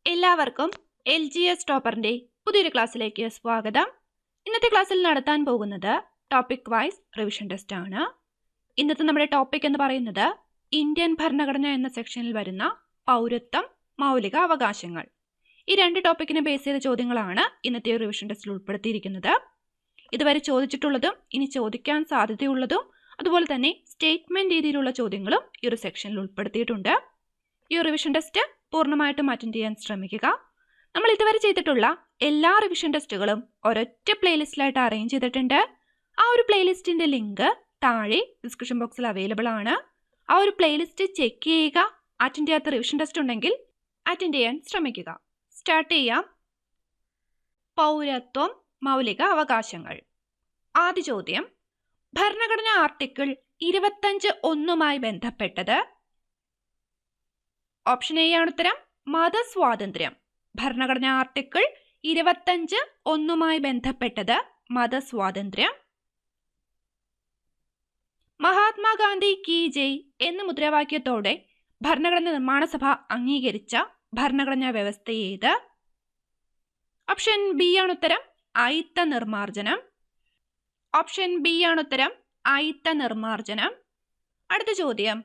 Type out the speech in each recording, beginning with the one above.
എല്ലാവർക്കും LGS ടോപ്പറിന്റെ പുതിയൊരു ക്ലാസ്സിലേക്ക് സ്വാഗതം. ഇന്നത്തെ ക്ലാസ്സിൽ നടത്താൻ പോകുന്നത് ടോപ്പിക് വൈസ് റിവിഷൻ ടെസ്റ്റ് ആണ്. ഇന്നത്തെ നമ്മുടെ ടോപ്പിക് എന്ന് പറയുന്നത് ഇന്ത്യൻ ഭരണഘടന എന്ന സെക്ഷനിൽ വരുന്ന പൗരത്വം, മൗലിക അവകാശങ്ങൾ. ഈ രണ്ട് ടോപ്പിക്കിനെ ബേസ് ചെയ്ത ചോദ്യങ്ങളാണ് ഇന്നത്തെ റിവിഷൻ ടെസ്റ്റിൽ ഉൾപ്പെടുത്തിയിരിക്കുന്നത്. ഇതുവരെ ചോദിച്ചിട്ടുള്ളതും ഇനി ചോദിക്കാൻ സാധ്യതയുള്ളതും അതുപോലെ തന്നെ സ്റ്റേറ്റ്മെന്റ് രീതിയിലുള്ള ചോദ്യങ്ങളും ഈ ഒരു സെക്ഷനിൽ ഉൾപ്പെടുത്തിയിട്ടുണ്ട്. ഈ റിവിഷൻ ടെസ്റ്റ് പൂർണ്ണമായിട്ടും അറ്റൻഡ് ചെയ്യാൻ ശ്രമിക്കുക. നമ്മൾ ഇതുവരെ ചെയ്തിട്ടുള്ള എല്ലാ റിവിഷൻ ടെസ്റ്റുകളും ഒരൊറ്റ പ്ലേലിസ്റ്റിലായിട്ട് അറേഞ്ച് ചെയ്തിട്ടുണ്ട്. ആ ഒരു പ്ലേലിസ്റ്റിന്റെ ലിങ്ക് താഴെ ഡിസ്ക്രിപ്ഷൻ ബോക്സിൽ അവൈലബിൾ ആണ്. ആ ഒരു പ്ലേലിസ്റ്റ് ചെക്ക് ചെയ്യുക. അറ്റൻഡ് ചെയ്യാത്ത റിവിഷൻ ടെസ്റ്റ് ഉണ്ടെങ്കിൽ അറ്റൻഡ് ചെയ്യാൻ ശ്രമിക്കുക. സ്റ്റാർട്ട് ചെയ്യാം. പൗരത്വം, മൗലിക അവകാശങ്ങൾ. ആദ്യ ചോദ്യം, ഭരണഘടനാ ആർട്ടിക്കിൾ 25(1) ബന്ധപ്പെട്ടത്. ഓപ്ഷൻ എ ആണ് ഉത്തരം, മതസ്വാതന്ത്ര്യം. ഭരണഘടനാ ആർട്ടിക്കിൾ 25(1) ബന്ധപ്പെട്ടത് മതസ്വാതന്ത്ര്യം. മഹാത്മാഗാന്ധി കി ജയ് എന്ന മുദ്രാവാക്യത്തോടെ ഭരണഘടനാ നിർമ്മാണ സഭ അംഗീകരിച്ച ഭരണഘടനാ വ്യവസ്ഥ ഏത്? ഓപ്ഷൻ ബി ആണ് ഉത്തരം, അയിത്ത നിർമാർജനം. ഓപ്ഷൻ ബി ആണ് ഉത്തരം, അയിത്ത നിർമാർജനം. അടുത്ത ചോദ്യം,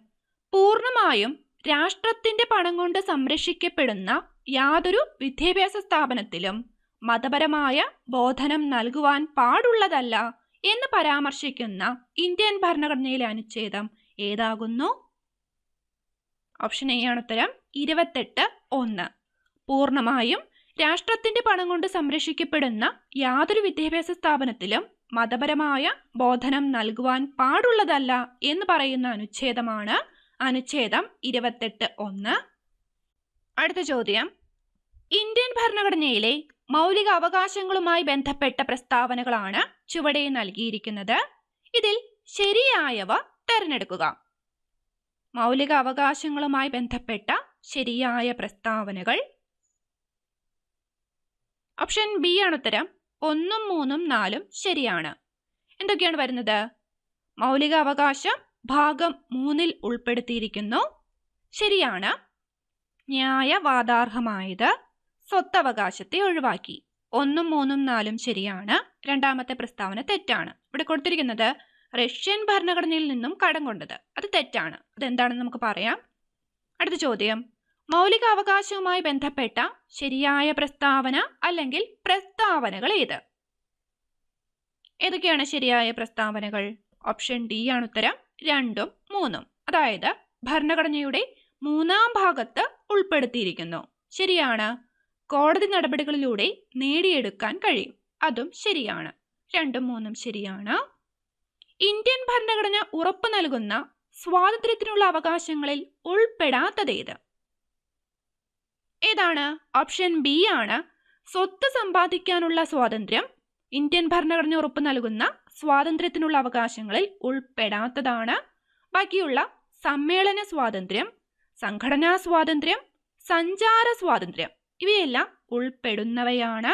പൂർണ്ണമായും രാഷ്ട്രത്തിന്റെ പണം കൊണ്ട് സംരക്ഷിക്കപ്പെടുന്ന യാതൊരു വിദ്യാഭ്യാസ സ്ഥാപനത്തിലും മതപരമായ ബോധനം നൽകുവാൻ പാടുള്ളതല്ല എന്ന് പരാമർശിക്കുന്ന ഇന്ത്യൻ ഭരണഘടനയിലെ അനുച്ഛേദം ഏതാകുന്നു? ഓപ്ഷൻ എ ആണ് ഉത്തരം, 28(1). പൂർണ്ണമായും രാഷ്ട്രത്തിന്റെ പണം കൊണ്ട് സംരക്ഷിക്കപ്പെടുന്ന യാതൊരു വിദ്യാഭ്യാസ സ്ഥാപനത്തിലും മതപരമായ ബോധനം നൽകുവാൻ പാടുള്ളതല്ല എന്ന് പറയുന്ന അനുച്ഛേദമാണ് അനുച്ഛേദം 28(1). അടുത്ത ചോദ്യം, ഇന്ത്യൻ ഭരണഘടനയിലെ മൗലിക അവകാശങ്ങളുമായി ബന്ധപ്പെട്ട പ്രസ്താവനകളാണ് ചുവടെ നൽകിയിരിക്കുന്നത്. ഇതിൽ ശരിയായവ തിരഞ്ഞെടുക്കുക. മൗലിക അവകാശങ്ങളുമായി ബന്ധപ്പെട്ട ശരിയായ പ്രസ്താവനകൾ. ഓപ്ഷൻ ബി ആണ് ഉത്തരം, 1, 3, 4 ശരിയാണ്. എന്തൊക്കെയാണ് വരുന്നത്? മൗലിക അവകാശം ഭാഗം 3 ഉൾപ്പെടുത്തിയിരിക്കുന്നു, ശരിയാണ്. ന്യായവാദാർഹമായത്, സ്വത്തവകാശത്തെ ഒഴിവാക്കി. 1, 3, 4 ശരിയാണ്. രണ്ടാമത്തെ പ്രസ്താവന തെറ്റാണ്. ഇവിടെ കൊടുത്തിരിക്കുന്നത് റഷ്യൻ ഭരണഘടനയിൽ നിന്നും കടം കൊണ്ടത്, അത് തെറ്റാണ്. അതെന്താണെന്ന് നമുക്ക് പറയാം. അടുത്ത ചോദ്യം, മൗലിക അവകാശവുമായി ബന്ധപ്പെട്ട ശരിയായ പ്രസ്താവന അല്ലെങ്കിൽ പ്രസ്താവനകൾ ഏത്? ഏതൊക്കെയാണ് ശരിയായ പ്രസ്താവനകൾ? ഓപ്ഷൻ ഡി ആണ് ഉത്തരം, 2, 3. അതായത് ഭരണഘടനയുടെ 3-ാം ഭാഗത്ത് ഉൾപ്പെടുത്തിയിരിക്കുന്നു, ശരിയാണ്. കോടതി നടപടികളിലൂടെ നേടിയെടുക്കാൻ കഴിയും, അതും ശരിയാണ്. 2, 3 ശരിയാണ്. ഇന്ത്യൻ ഭരണഘടന ഉറപ്പു നൽകുന്ന സ്വാതന്ത്ര്യത്തിനുള്ള അവകാശങ്ങളിൽ ഉൾപ്പെടാത്തതേത്? ഏതാണ്? ഓപ്ഷൻ ബി ആണ്, സ്വത്ത് സമ്പാദിക്കാനുള്ള സ്വാതന്ത്ര്യം ഇന്ത്യൻ ഭരണഘടന ഉറപ്പു നൽകുന്ന സ്വാതന്ത്ര്യത്തിനുള്ള അവകാശങ്ങളിൽ ഉൾപ്പെടാത്തതാണ്. ബാക്കിയുള്ള സമ്മേളന സ്വാതന്ത്ര്യം, സംഘടനാ സ്വാതന്ത്ര്യം, സഞ്ചാര സ്വാതന്ത്ര്യം ഇവയെല്ലാം ഉൾപ്പെടുന്നവയാണ്.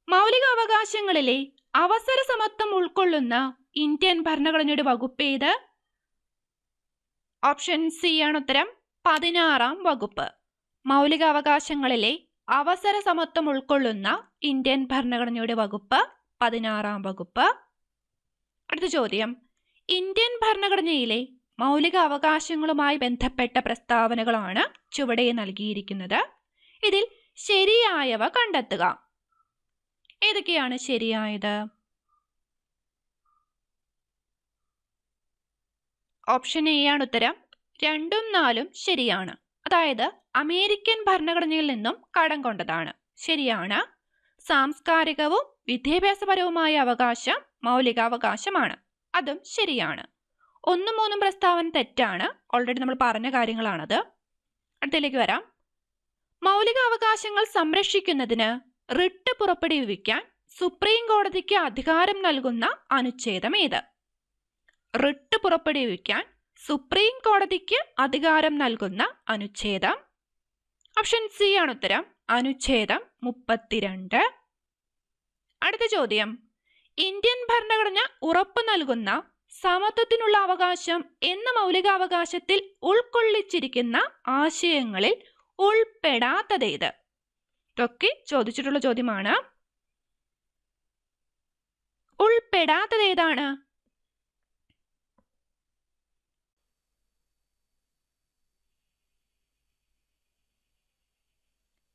മൗലിക അവകാശങ്ങളിലെ അവസര സമത്വം ഉൾക്കൊള്ളുന്ന ഇന്ത്യൻ ഭരണഘടനയുടെ വകുപ്പ് ഏത്? ഓപ്ഷൻ സി ആണ് ഉത്തരം, 16-ാം വകുപ്പ്. മൗലിക അവകാശങ്ങളിലെ അവസര സമത്വം ഉൾക്കൊള്ളുന്ന ഇന്ത്യൻ ഭരണഘടനയുടെ വകുപ്പ് 16-ാം വകുപ്പ്. അടുത്ത ചോദ്യം, ഇന്ത്യൻ ഭരണഘടനയിലെ മൗലിക അവകാശങ്ങളുമായി ബന്ധപ്പെട്ട പ്രസ്താവനകളാണ് ചുവടെ നൽകിയിരിക്കുന്നത്. ഇതിൽ ശരിയായവ കണ്ടെത്തുക. ഏതൊക്കെയാണ് ശരിയായത്? ഓപ്ഷൻ എ ആണ് ഉത്തരം, 2, 4 ശരിയാണ്. അതായത് അമേരിക്കൻ ഭരണഘടനയിൽ നിന്നും കടം കൊണ്ടതാണ്, ശരിയാണ്. സാംസ്കാരികവും വിദ്യാഭ്യാസപരവുമായ അവകാശം മൗലികാവകാശമാണ്, അതും ശരിയാണ്. 1, 3 പ്രസ്താവന തെറ്റാണ്, ഓൾറെഡി നമ്മൾ പറഞ്ഞ കാര്യങ്ങളാണത്. അടുത്തതിലേക്ക് വരാം. മൗലിക അവകാശങ്ങൾ സംരക്ഷിക്കുന്നതിന് റിട്ട് പുറപ്പെടുവിക്കാൻ സുപ്രീം കോടതിക്ക് അധികാരം നൽകുന്ന അനുച്ഛേദം ഏത്? റിട്ട് പുറപ്പെടുവിക്കാൻ സുപ്രീം കോടതിക്ക് അധികാരം നൽകുന്ന അനുച്ഛേദം. ഓപ്ഷൻ സി ആണ് ഉത്തരം, അനുച്ഛേദം 32. അടുത്ത ചോദ്യം, ഇന്ത്യൻ ഭരണഘടന ഉറപ്പു നൽകുന്ന സമത്വത്തിനുള്ള അവകാശം എന്ന മൗലികാവകാശത്തിൽ ഉൾക്കൊള്ളിച്ചിരിക്കുന്ന ആശയങ്ങളിൽ ഉൾപ്പെടാത്തതേത്? ഇതൊക്കെ ചോദിച്ചിട്ടുള്ള ചോദ്യമാണ്. ഉൾപ്പെടാത്തതേതാണ്?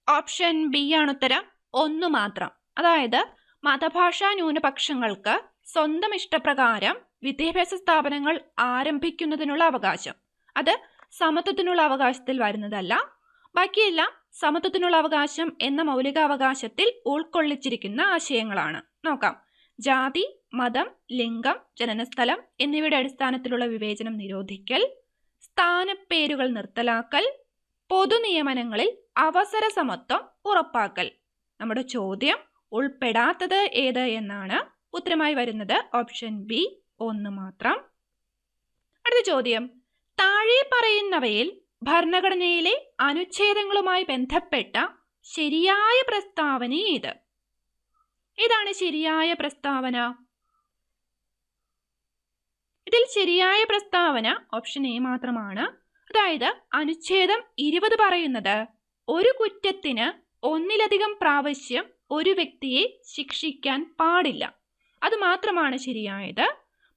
ഓപ്ഷൻ ബി ആണ് ഉത്തരം. 1 മാത്രം. അതായത് മതഭാഷാ ന്യൂനപക്ഷങ്ങൾക്ക് സ്വന്തം ഇഷ്ടപ്രകാരം വിദ്യാഭ്യാസ സ്ഥാപനങ്ങൾ ആരംഭിക്കുന്നതിനുള്ള അവകാശം, അത് സമത്വത്തിനുള്ള അവകാശത്തിൽ വരുന്നതല്ല. ബാക്കിയെല്ലാം സമത്വത്തിനുള്ള അവകാശം എന്ന മൗലികാവകാശത്തിൽ ഉൾക്കൊള്ളിച്ചിരിക്കുന്ന ആശയങ്ങളാണ്. നോക്കാം. ജാതി, മതം, ലിംഗം, ജനനസ്ഥലം എന്നിവയുടെ അടിസ്ഥാനത്തിലുള്ള വിവേചനം നിരോധിക്കൽ, സ്ഥാനപ്പേരുകൾ നിർത്തലാക്കൽ, പൊതുനിയമനങ്ങളിൽ അവസര സമത്വം ഉറപ്പാക്കൽ. നമ്മുടെ ചോദ്യം ഉൾപ്പെടാത്തത് ഏത് എന്നാണ്. ഉത്തരമായി വരുന്നത് ഓപ്ഷൻ ബി, 1 മാത്രം. അടുത്ത ചോദ്യം, താഴെ പറയുന്നവയിൽ ഭരണഘടനയിലെ അനുച്ഛേദങ്ങളുമായി ബന്ധപ്പെട്ട ശരിയായ പ്രസ്താവന ഏത്? ഏതാണ് ശരിയായ പ്രസ്താവന? ഇതിൽ ശരിയായ പ്രസ്താവന ഓപ്ഷൻ എ മാത്രമാണ്. അതായത് അനുച്ഛേദം 20 പറയുന്നത് ഒരു കുറ്റത്തിന് ഒന്നിലധികം പ്രാവശ്യം ഒരു വ്യക്തിയെ ശിക്ഷിക്കാൻ പാടില്ല. അത് മാത്രമാണ് ശരിയായത്.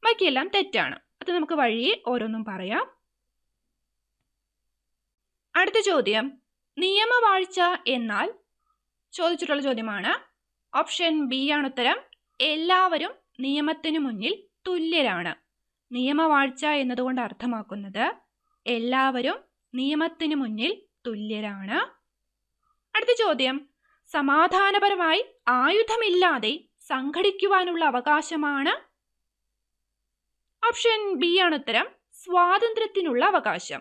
ബാക്കിയെല്ലാം തെറ്റാണ്. അത് നമുക്ക് വഴിയെ ഓരോന്നും പറയാം. അടുത്ത ചോദ്യം, നിയമവാഴ്ച എന്നാൽ? ചോദിച്ചിട്ടുള്ള ചോദ്യമാണ്. ഓപ്ഷൻ ബി ആണ് ഉത്തരം. എല്ലാവരും നിയമത്തിനു മുന്നിൽ തുല്യരാണ്. നിയമവാഴ്ച എന്നതുകൊണ്ട് അർത്ഥമാക്കുന്നത് എല്ലാവരും നിയമത്തിനു മുന്നിൽ തുല്യരാണ്. അടുത്ത ചോദ്യം, സമാധാനപരമായി ആയുധമില്ലാതെ സംഘടിക്കുവാനുള്ള അവകാശമാണ്? ഓപ്ഷൻ ബി ആണ് ഉത്തരം. സ്വാതന്ത്ര്യത്തിനുള്ള അവകാശം.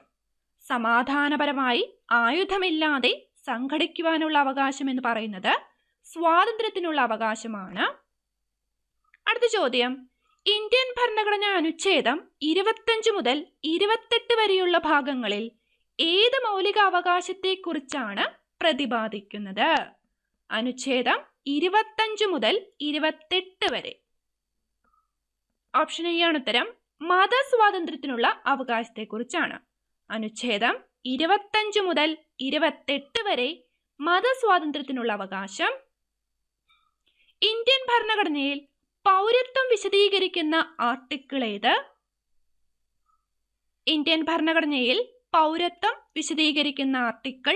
സമാധാനപരമായി ആയുധമില്ലാതെ സംഘടിക്കുവാനുള്ള അവകാശം എന്ന് പറയുന്നത് സ്വാതന്ത്ര്യത്തിനുള്ള അവകാശമാണ്. അടുത്ത ചോദ്യം, ഇന്ത്യൻ ഭരണഘടനാ അനുച്ഛേദം 25 മുതൽ 28 വരെയുള്ള ഭാഗങ്ങളിൽ ഏത് മൗലികാവകാശത്തെക്കുറിച്ചാണ് പ്രതിപാദിക്കുന്നത്? അനുച്ഛേദം 25 മുതൽ 28 വരെ. ഓപ്ഷൻ എ ആണ് ഉത്തരം. മതസ്വാതന്ത്ര്യത്തിനുള്ള അവകാശത്തെക്കുറിച്ചാണ്. അനുച്ഛേദം 25 മുതൽ 28 വരെ മതസ്വാതന്ത്ര്യത്തിനുള്ള അവകാശം. ഇന്ത്യൻ ഭരണഘടനയിൽ പൗരത്വം വിശദീകരിക്കുന്ന ആർട്ടിക്കിൾ ഏത്? ഇന്ത്യൻ ഭരണഘടനയിൽ പൗരത്വം വിശദീകരിക്കുന്ന ആർട്ടിക്കിൾ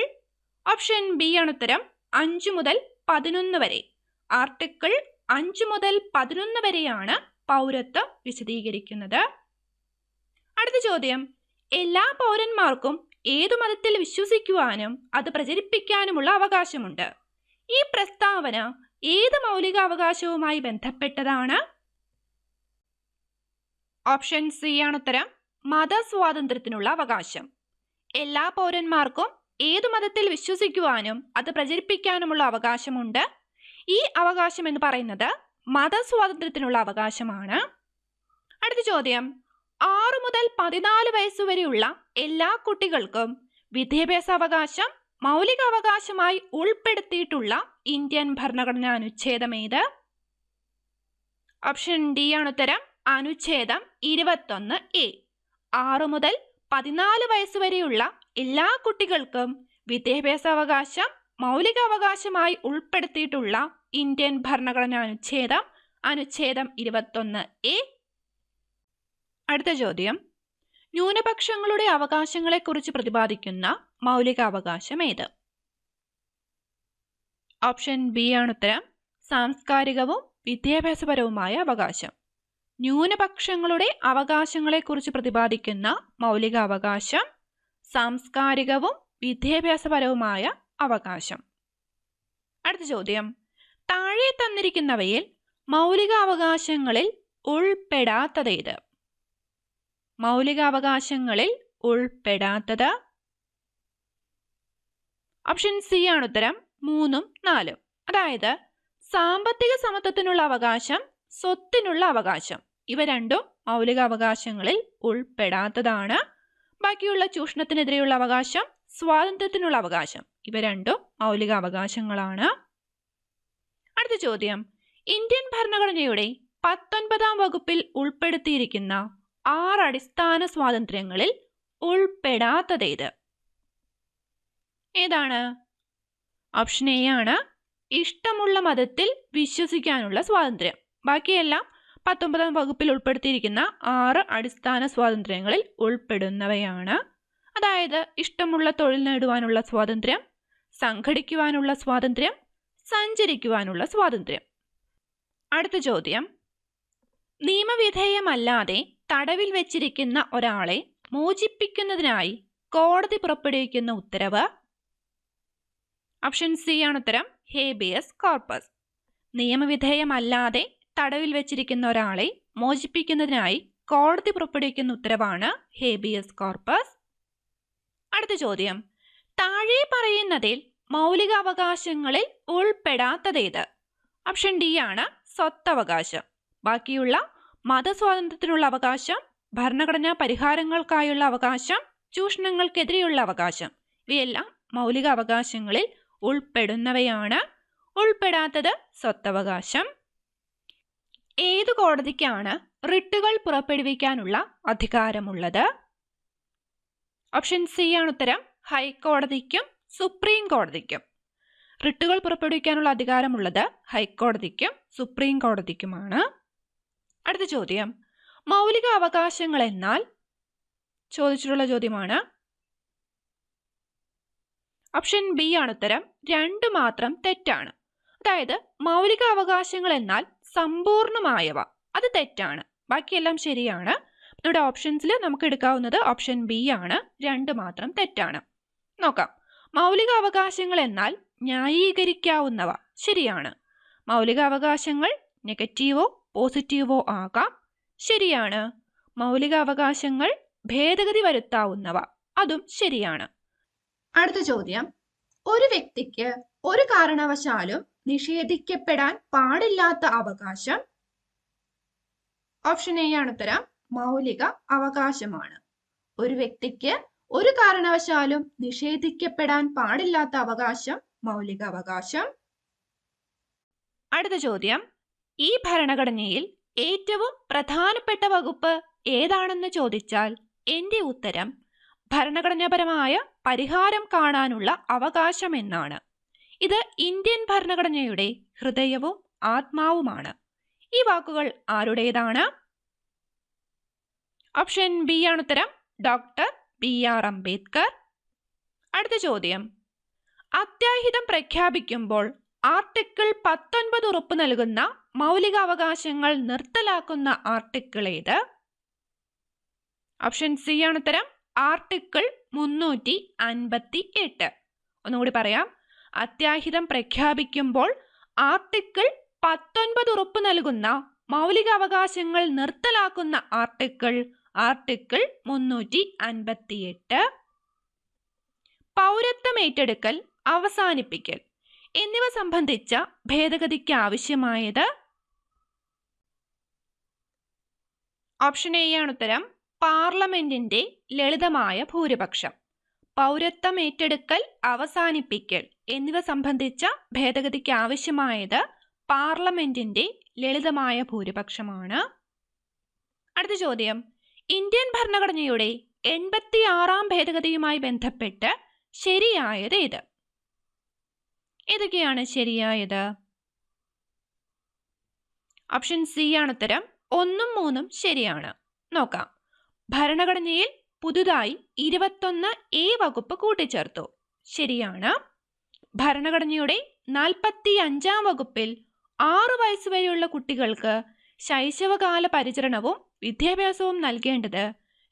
ഓപ്ഷൻ ബി ആണ് ഉത്തരം. 5 മുതൽ 11 വരെ. ആർട്ടിക്കിൾ 5 മുതൽ 11 വരെയാണ് പൗരത്വം വിശദീകരിക്കുന്നത്. അടുത്ത ചോദ്യം, എല്ലാ പൗരന്മാർക്കും ഏതു മതത്തിൽ വിശ്വസിക്കുവാനും അത് പ്രചരിപ്പിക്കാനുമുള്ള അവകാശമുണ്ട്. ഈ പ്രസ്താവന ഏത് മൗലികാവകാശവുമായി ബന്ധപ്പെട്ടതാണ്? ഓപ്ഷൻ സി ആണ് ഉത്തരം. മതസ്വാതന്ത്ര്യത്തിനുള്ള അവകാശം. എല്ലാ പൗരന്മാർക്കും ഏതു മതത്തിൽ വിശ്വസിക്കുവാനും അത് പ്രചരിപ്പിക്കാനുമുള്ള അവകാശമുണ്ട്. ഈ അവകാശം എന്ന് പറയുന്നത് മതസ്വാതന്ത്ര്യത്തിനുള്ള അവകാശമാണ്. അടുത്ത ചോദ്യം, 6 മുതൽ 14 വയസ്സുവരെയുള്ള എല്ലാ കുട്ടികൾക്കും വിദ്യാഭ്യാസ അവകാശം മൗലികാവകാശമായി ഉൾപ്പെടുത്തിയിട്ടുള്ള ഇന്ത്യൻ ഭരണഘടനാ അനുച്ഛേദം ഏത്? ഓപ്ഷൻ ഡി ആണ് ഉത്തരം. അനുച്ഛേദം 21A. 6 മുതൽ 14 വയസ്സുവരെയുള്ള എല്ലാ കുട്ടികൾക്കും വിദ്യാഭ്യാസ അവകാശം മൗലികാവകാശമായി ഉൾപ്പെടുത്തിയിട്ടുള്ള ഇന്ത്യൻ ഭരണഘടനാ അനുച്ഛേദം അനുച്ഛേദം 21A. അടുത്ത ചോദ്യം, ന്യൂനപക്ഷങ്ങളുടെ അവകാശങ്ങളെക്കുറിച്ച് പ്രതിപാദിക്കുന്ന മൗലികാവകാശം ഏത്? ഓപ്ഷൻ ബി ആണ് ഉത്തരം. സാംസ്കാരികവും വിദ്യാഭ്യാസപരവുമായ അവകാശം. ന്യൂനപക്ഷങ്ങളുടെ അവകാശങ്ങളെക്കുറിച്ച് പ്രതിപാദിക്കുന്ന മൗലികാവകാശം സാംസ്കാരികവും വിദ്യാഭ്യാസപരവുമായ അവകാശം. അടുത്ത ചോദ്യം, താഴെ തന്നിരിക്കുന്നവയിൽ മൗലികാവകാശങ്ങളിൽ ഉൾപ്പെടാത്തതേത്? മൗലികാവകാശങ്ങളിൽ ഉൾപ്പെടാത്തത് ഓപ്ഷൻ സി ആണ് ഉത്തരം. 3ഉം 4ഉം. അതായത് സാമ്പത്തിക സമത്വത്തിനുള്ള അവകാശം, സ്വത്തിനുള്ള അവകാശം, ഇവ രണ്ടും മൗലികാവകാശങ്ങളിൽ ഉൾപ്പെടാത്തതാണ്. ബാക്കിയുള്ള ചൂഷണത്തിനെതിരെയുള്ള അവകാശം, സ്വാതന്ത്ര്യത്തിനുള്ള അവകാശം, ഇവ രണ്ടും മൗലികാവകാശങ്ങളാണ്. അടുത്ത ചോദ്യം, ഇന്ത്യൻ ഭരണഘടനയുടെ 19ാം വകുപ്പിൽ ഉൾപ്പെടുത്തിയിരിക്കുന്ന 6 അടിസ്ഥാന സ്വാതന്ത്ര്യങ്ങളിൽ ഉൾപ്പെടാത്തതേത്? ഏതാണ്? ഓപ്ഷൻ എ ആണ്. ഇഷ്ടമുള്ള മതത്തിൽ വിശ്വസിക്കാനുള്ള സ്വാതന്ത്ര്യം. ബാക്കിയെല്ലാം 19ാം വകുപ്പിൽ ഉൾപ്പെടുത്തിയിരിക്കുന്ന 6 അടിസ്ഥാന സ്വാതന്ത്ര്യങ്ങളിൽ ഉൾപ്പെടുന്നവയാണ്. അതായത് ഇഷ്ടമുള്ള തൊഴിൽ നേടുവാനുള്ള സ്വാതന്ത്ര്യം, സംഘടിക്കുവാനുള്ള സ്വാതന്ത്ര്യം, സഞ്ചരിക്കുവാനുള്ള സ്വാതന്ത്ര്യം. അടുത്ത ചോദ്യം, നിയമവിധേയമല്ലാതെ തടവിൽ വെച്ചിരിക്കുന്ന ഒരാളെ മോചിപ്പിക്കുന്നതിനായി കോടതി പുറപ്പെടുവിക്കുന്ന ഉത്തരവ്. ഓപ്ഷൻ സി ആണ് ഉത്തരം, ഹേബിയസ് കോർപ്പസ്. നിയമവിധേയമല്ലാതെ തടവിൽ വെച്ചിരിക്കുന്ന ഒരാളെ മോചിപ്പിക്കുന്നതിനായി കോടതി പുറപ്പെടുവിക്കുന്ന ഉത്തരവാണ് ഹേബിയസ് കോർപ്പസ്. അടുത്ത ചോദ്യം, താഴെ പറയുന്നതിൽ മൗലികാവകാശങ്ങളിൽ ഉൾപ്പെടാത്തതേത്? ഓപ്ഷൻ ഡി ആണ് സ്വത്തവകാശം. ബാക്കിയുള്ള മതസ്വാതന്ത്ര്യത്തിനുള്ള അവകാശം, ഭരണഘടനാ പരിഹാരങ്ങൾക്കായുള്ള അവകാശം, ചൂഷണങ്ങൾക്കെതിരെയുള്ള അവകാശം, ഇവയെല്ലാം മൗലിക അവകാശങ്ങളിൽ ഉൾപ്പെടുന്നവയാണ്. ഉൾപ്പെടാത്തത് സ്വത്തവകാശം. ഏതു കോടതിക്കാണ് റിട്ടുകൾ പുറപ്പെടുവിക്കാനുള്ള അധികാരമുള്ളത്? ഓപ്ഷൻ സി ആണ് ഉത്തരം, ഹൈക്കോടതിക്കും സുപ്രീം കോടതിക്കും. റിട്ടുകൾ പുറപ്പെടുവിക്കാനുള്ള അധികാരമുള്ളത് ഹൈക്കോടതിക്കും സുപ്രീം കോടതിക്കുമാണ്. അടുത്ത ചോദ്യം, മൗലിക അവകാശങ്ങൾ എന്നാൽ? ചോദിച്ചിട്ടുള്ള ചോദ്യമാണ്. ഓപ്ഷൻ ബി ആണ് ഉത്തരം, 2 മാത്രം തെറ്റാണ്. അതായത് മൗലിക അവകാശങ്ങൾ എന്നാൽ സമ്പൂർണമായവ, അത് തെറ്റാണ്. ബാക്കിയെല്ലാം ശരിയാണ്. ഇവിടെ ഓപ്ഷൻസിൽ നമുക്ക് എടുക്കാവുന്നത് ഓപ്ഷൻ ബി ആണ്, 2 മാത്രം തെറ്റാണ്. നോക്കാം. മൗലിക അവകാശങ്ങൾ എന്നാൽ ന്യായീകരിക്കാവുന്നവ, ശരിയാണ്. മൗലിക അവകാശങ്ങൾ നെഗറ്റീവോ പോസിറ്റീവോ ആകാം, ശരിയാണ്. മൗലിക അവകാശങ്ങൾ ഭേദഗതി വരുത്താവുന്നവ, അതും ശരിയാണ്. അടുത്ത ചോദ്യം, ഒരു വ്യക്തിക്ക് ഒരു കാരണവശാലും നിഷേധിക്കപ്പെടാൻ പാടില്ലാത്ത അവകാശം. ഓപ്ഷൻ എ ആണ് ഉത്തരം, മൗലിക അവകാശമാണ്. ഒരു വ്യക്തിക്ക് ഒരു കാരണവശാലും നിഷേധിക്കപ്പെടാൻ പാടില്ലാത്ത അവകാശം മൗലിക അവകാശം. അടുത്ത ചോദ്യം, ഈ ഭരണഘടനയിൽ ഏറ്റവും പ്രധാനപ്പെട്ട വകുപ്പ് ഏതാണെന്ന് ചോദിച്ചാൽ എന്റെ ഉത്തരം ഭരണഘടനാപരമായ പരിഹാരം കാണാനുള്ള അവകാശം എന്നാണ്. ഇത് ഇന്ത്യൻ ഭരണഘടനയുടെ ഹൃദയവും ആത്മാവുമാണ്. ഈ വാക്കുകൾ ആരുടേതാണ്? ഓപ്ഷൻ ബി ആണ് ഉത്തരം, ഡോക്ടർ BR അംബേദ്കർ. അടുത്ത ചോദ്യം, അത്യാഹിതം പ്രഖ്യാപിക്കുമ്പോൾ ആർട്ടിക്കിൾ 19 ഉറപ്പു നൽകുന്ന മൗലികാവകാശങ്ങൾ നിർത്തലാക്കുന്ന ആർട്ടിക്കിൾ ഏത്? ഓപ്ഷൻ സി ആണ് ഉത്തരം, ആർട്ടിക്കിൾ 358. ഒന്നുകൂടി പറയാം, അത്യാഹിതം പ്രഖ്യാപിക്കുമ്പോൾ ആർട്ടിക്കിൾ 19 ഉറപ്പു നൽകുന്ന മൗലികാവകാശങ്ങൾ നിർത്തലാക്കുന്ന ആർട്ടിക്കിൾ 358. പൗരത്വം ഏറ്റെടുക്കൽ, അവസാനിപ്പിക്കൽ എന്നിവ സംബന്ധിച്ച ഭേദഗതിക്ക് ആവശ്യമായത്. ഓപ്ഷൻ എ ആണ് ഉത്തരം, പാർലമെന്റിന്റെ ലളിതമായ ഭൂരിപക്ഷം. പൗരത്വം ഏറ്റെടുക്കൽ, അവസാനിപ്പിക്കൽ എന്നിവ സംബന്ധിച്ച ഭേദഗതിക്ക് ആവശ്യമായത് പാർലമെന്റിന്റെ ലളിതമായ ഭൂരിപക്ഷമാണ്. അടുത്ത ചോദ്യം, ഇന്ത്യൻ ഭരണഘടനയുടെ 86ാം ഭേദഗതിയുമായി ബന്ധപ്പെട്ട് ശരിയായത് ഏത്? ഏതൊക്കെയാണ് ശരിയായത്? ഓപ്ഷൻ സി ആണ് ഉത്തരം, 1ഉം 3ഉം ശരിയാണ്. നോക്കാം. ഭരണഘടനയിൽ പുതുതായി 21A വകുപ്പ് കൂട്ടിച്ചേർത്തു, ശരിയാണ്. ഭരണഘടനയുടെ 45ാം വകുപ്പിൽ 6 വയസ്സുവരെയുള്ള കുട്ടികൾക്ക് ശൈശവകാല പരിചരണവും വിദ്യാഭ്യാസവും നൽകേണ്ടത്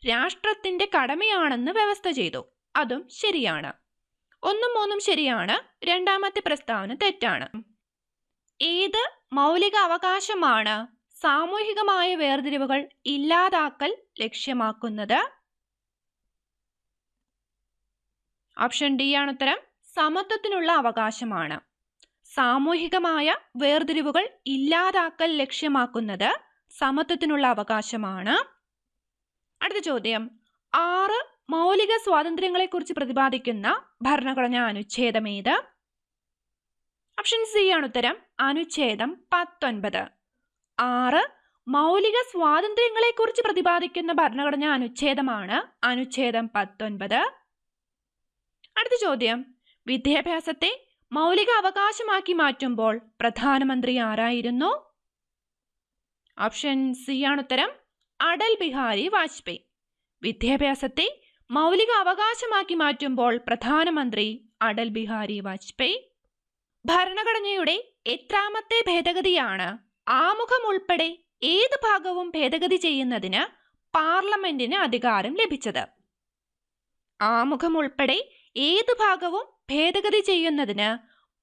രാഷ്ട്രത്തിന്റെ കടമയാണെന്ന് വ്യവസ്ഥ ചെയ്തു, അതും ശരിയാണ്. 1ഉം 3ഉം ശരിയാണ്. രണ്ടാമത്തെ പ്രസ്താവന തെറ്റാണ്. ഏത് മൗലിക അവകാശമാണ് സാമൂഹികമായ വേർതിരിവുകൾ ഇല്ലാതാക്കൽ ലക്ഷ്യമാക്കുന്നത്? ഓപ്ഷൻ ഡി ആണ് ഉത്തരം, സമത്വത്തിനുള്ള അവകാശമാണ്. സാമൂഹികമായ വേർതിരിവുകൾ ഇല്ലാതാക്കൽ ലക്ഷ്യമാക്കുന്നത് സമത്വത്തിനുള്ള അവകാശമാണ്. അടുത്ത ചോദ്യം, 6 മൗലിക സ്വാതന്ത്ര്യങ്ങളെക്കുറിച്ച് പ്രതിപാദിക്കുന്ന ഭരണഘടനാ അനുച്ഛേദം ഏത്? ഓപ്ഷൻ സി ആണ് ഉത്തരം, അനുച്ഛേദം 19. 6 മൗലിക സ്വാതന്ത്ര്യങ്ങളെക്കുറിച്ച് പ്രതിപാദിക്കുന്ന ഭരണഘടനാ അനുച്ഛേദമാണ് അനുച്ഛേദം 19. അടുത്ത ചോദ്യം, വിദ്യാഭ്യാസത്തെ മൗലിക അവകാശമാക്കി മാറ്റുമ്പോൾ പ്രധാനമന്ത്രി ആരായിരുന്നു? ഓപ്ഷൻ സി ആണ് ഉത്തരം, അടൽ ബിഹാരി വാജ്പേയി. വിദ്യാഭ്യാസത്തെ മൗലിക അവകാശമാക്കി മാറ്റുമ്പോൾ പ്രധാനമന്ത്രി അടൽ ബിഹാരി വാജ്പേയി. ഭരണഘടനയുടെ എത്രാമത്തെ ഭേദഗതിയാണ് ആമുഖം ഉൾപ്പെടെ ഏത് ഭാഗവും ഭേദഗതി ചെയ്യുന്നതിന് പാർലമെന്റിന് അധികാരം ലഭിച്ചത്? ആമുഖം ഉൾപ്പെടെ ഏത് ഭാഗവും ഭേദഗതി ചെയ്യുന്നതിന്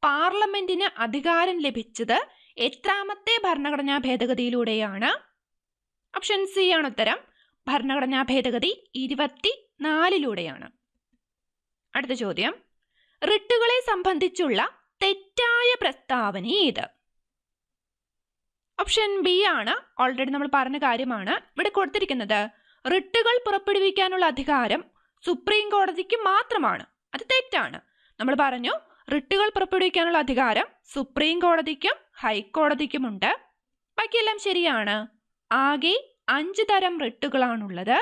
പാർലമെന്റിന് അധികാരം ലഭിച്ചത് എത്രാമത്തെ ഭരണഘടനാ ഭേദഗതിയിലൂടെയാണ്? ഓപ്ഷൻ സി ആണ് ഉത്തരം, ഭരണഘടനാ ഭേദഗതി 24 അടുത്ത ചോദ്യം, റിട്ടുകളെ സംബന്ധിച്ചുള്ള തെറ്റായ പ്രസ്താവന ഏത്? ഓപ്ഷൻ ബി ആണ്, ഓൾറെഡി നമ്മൾ പറഞ്ഞ കാര്യമാണ്. ഇവിടെ കൊടുത്തിരിക്കുന്നത് റിട്ടുകൾ പുറപ്പെടുവിക്കാനുള്ള അധികാരം സുപ്രീം കോടതിക്ക് മാത്രമാണ്. അത് തെറ്റാണ്. നമ്മൾ പറഞ്ഞു റിട്ടുകൾ പുറപ്പെടുവിക്കാനുള്ള അധികാരം സുപ്രീം കോടതിക്കും ഹൈക്കോടതിക്കുമുണ്ട്. ബാക്കിയെല്ലാം ശരിയാണ്. ആകെ 5 തരം റിട്ടുകളാണുള്ളത്.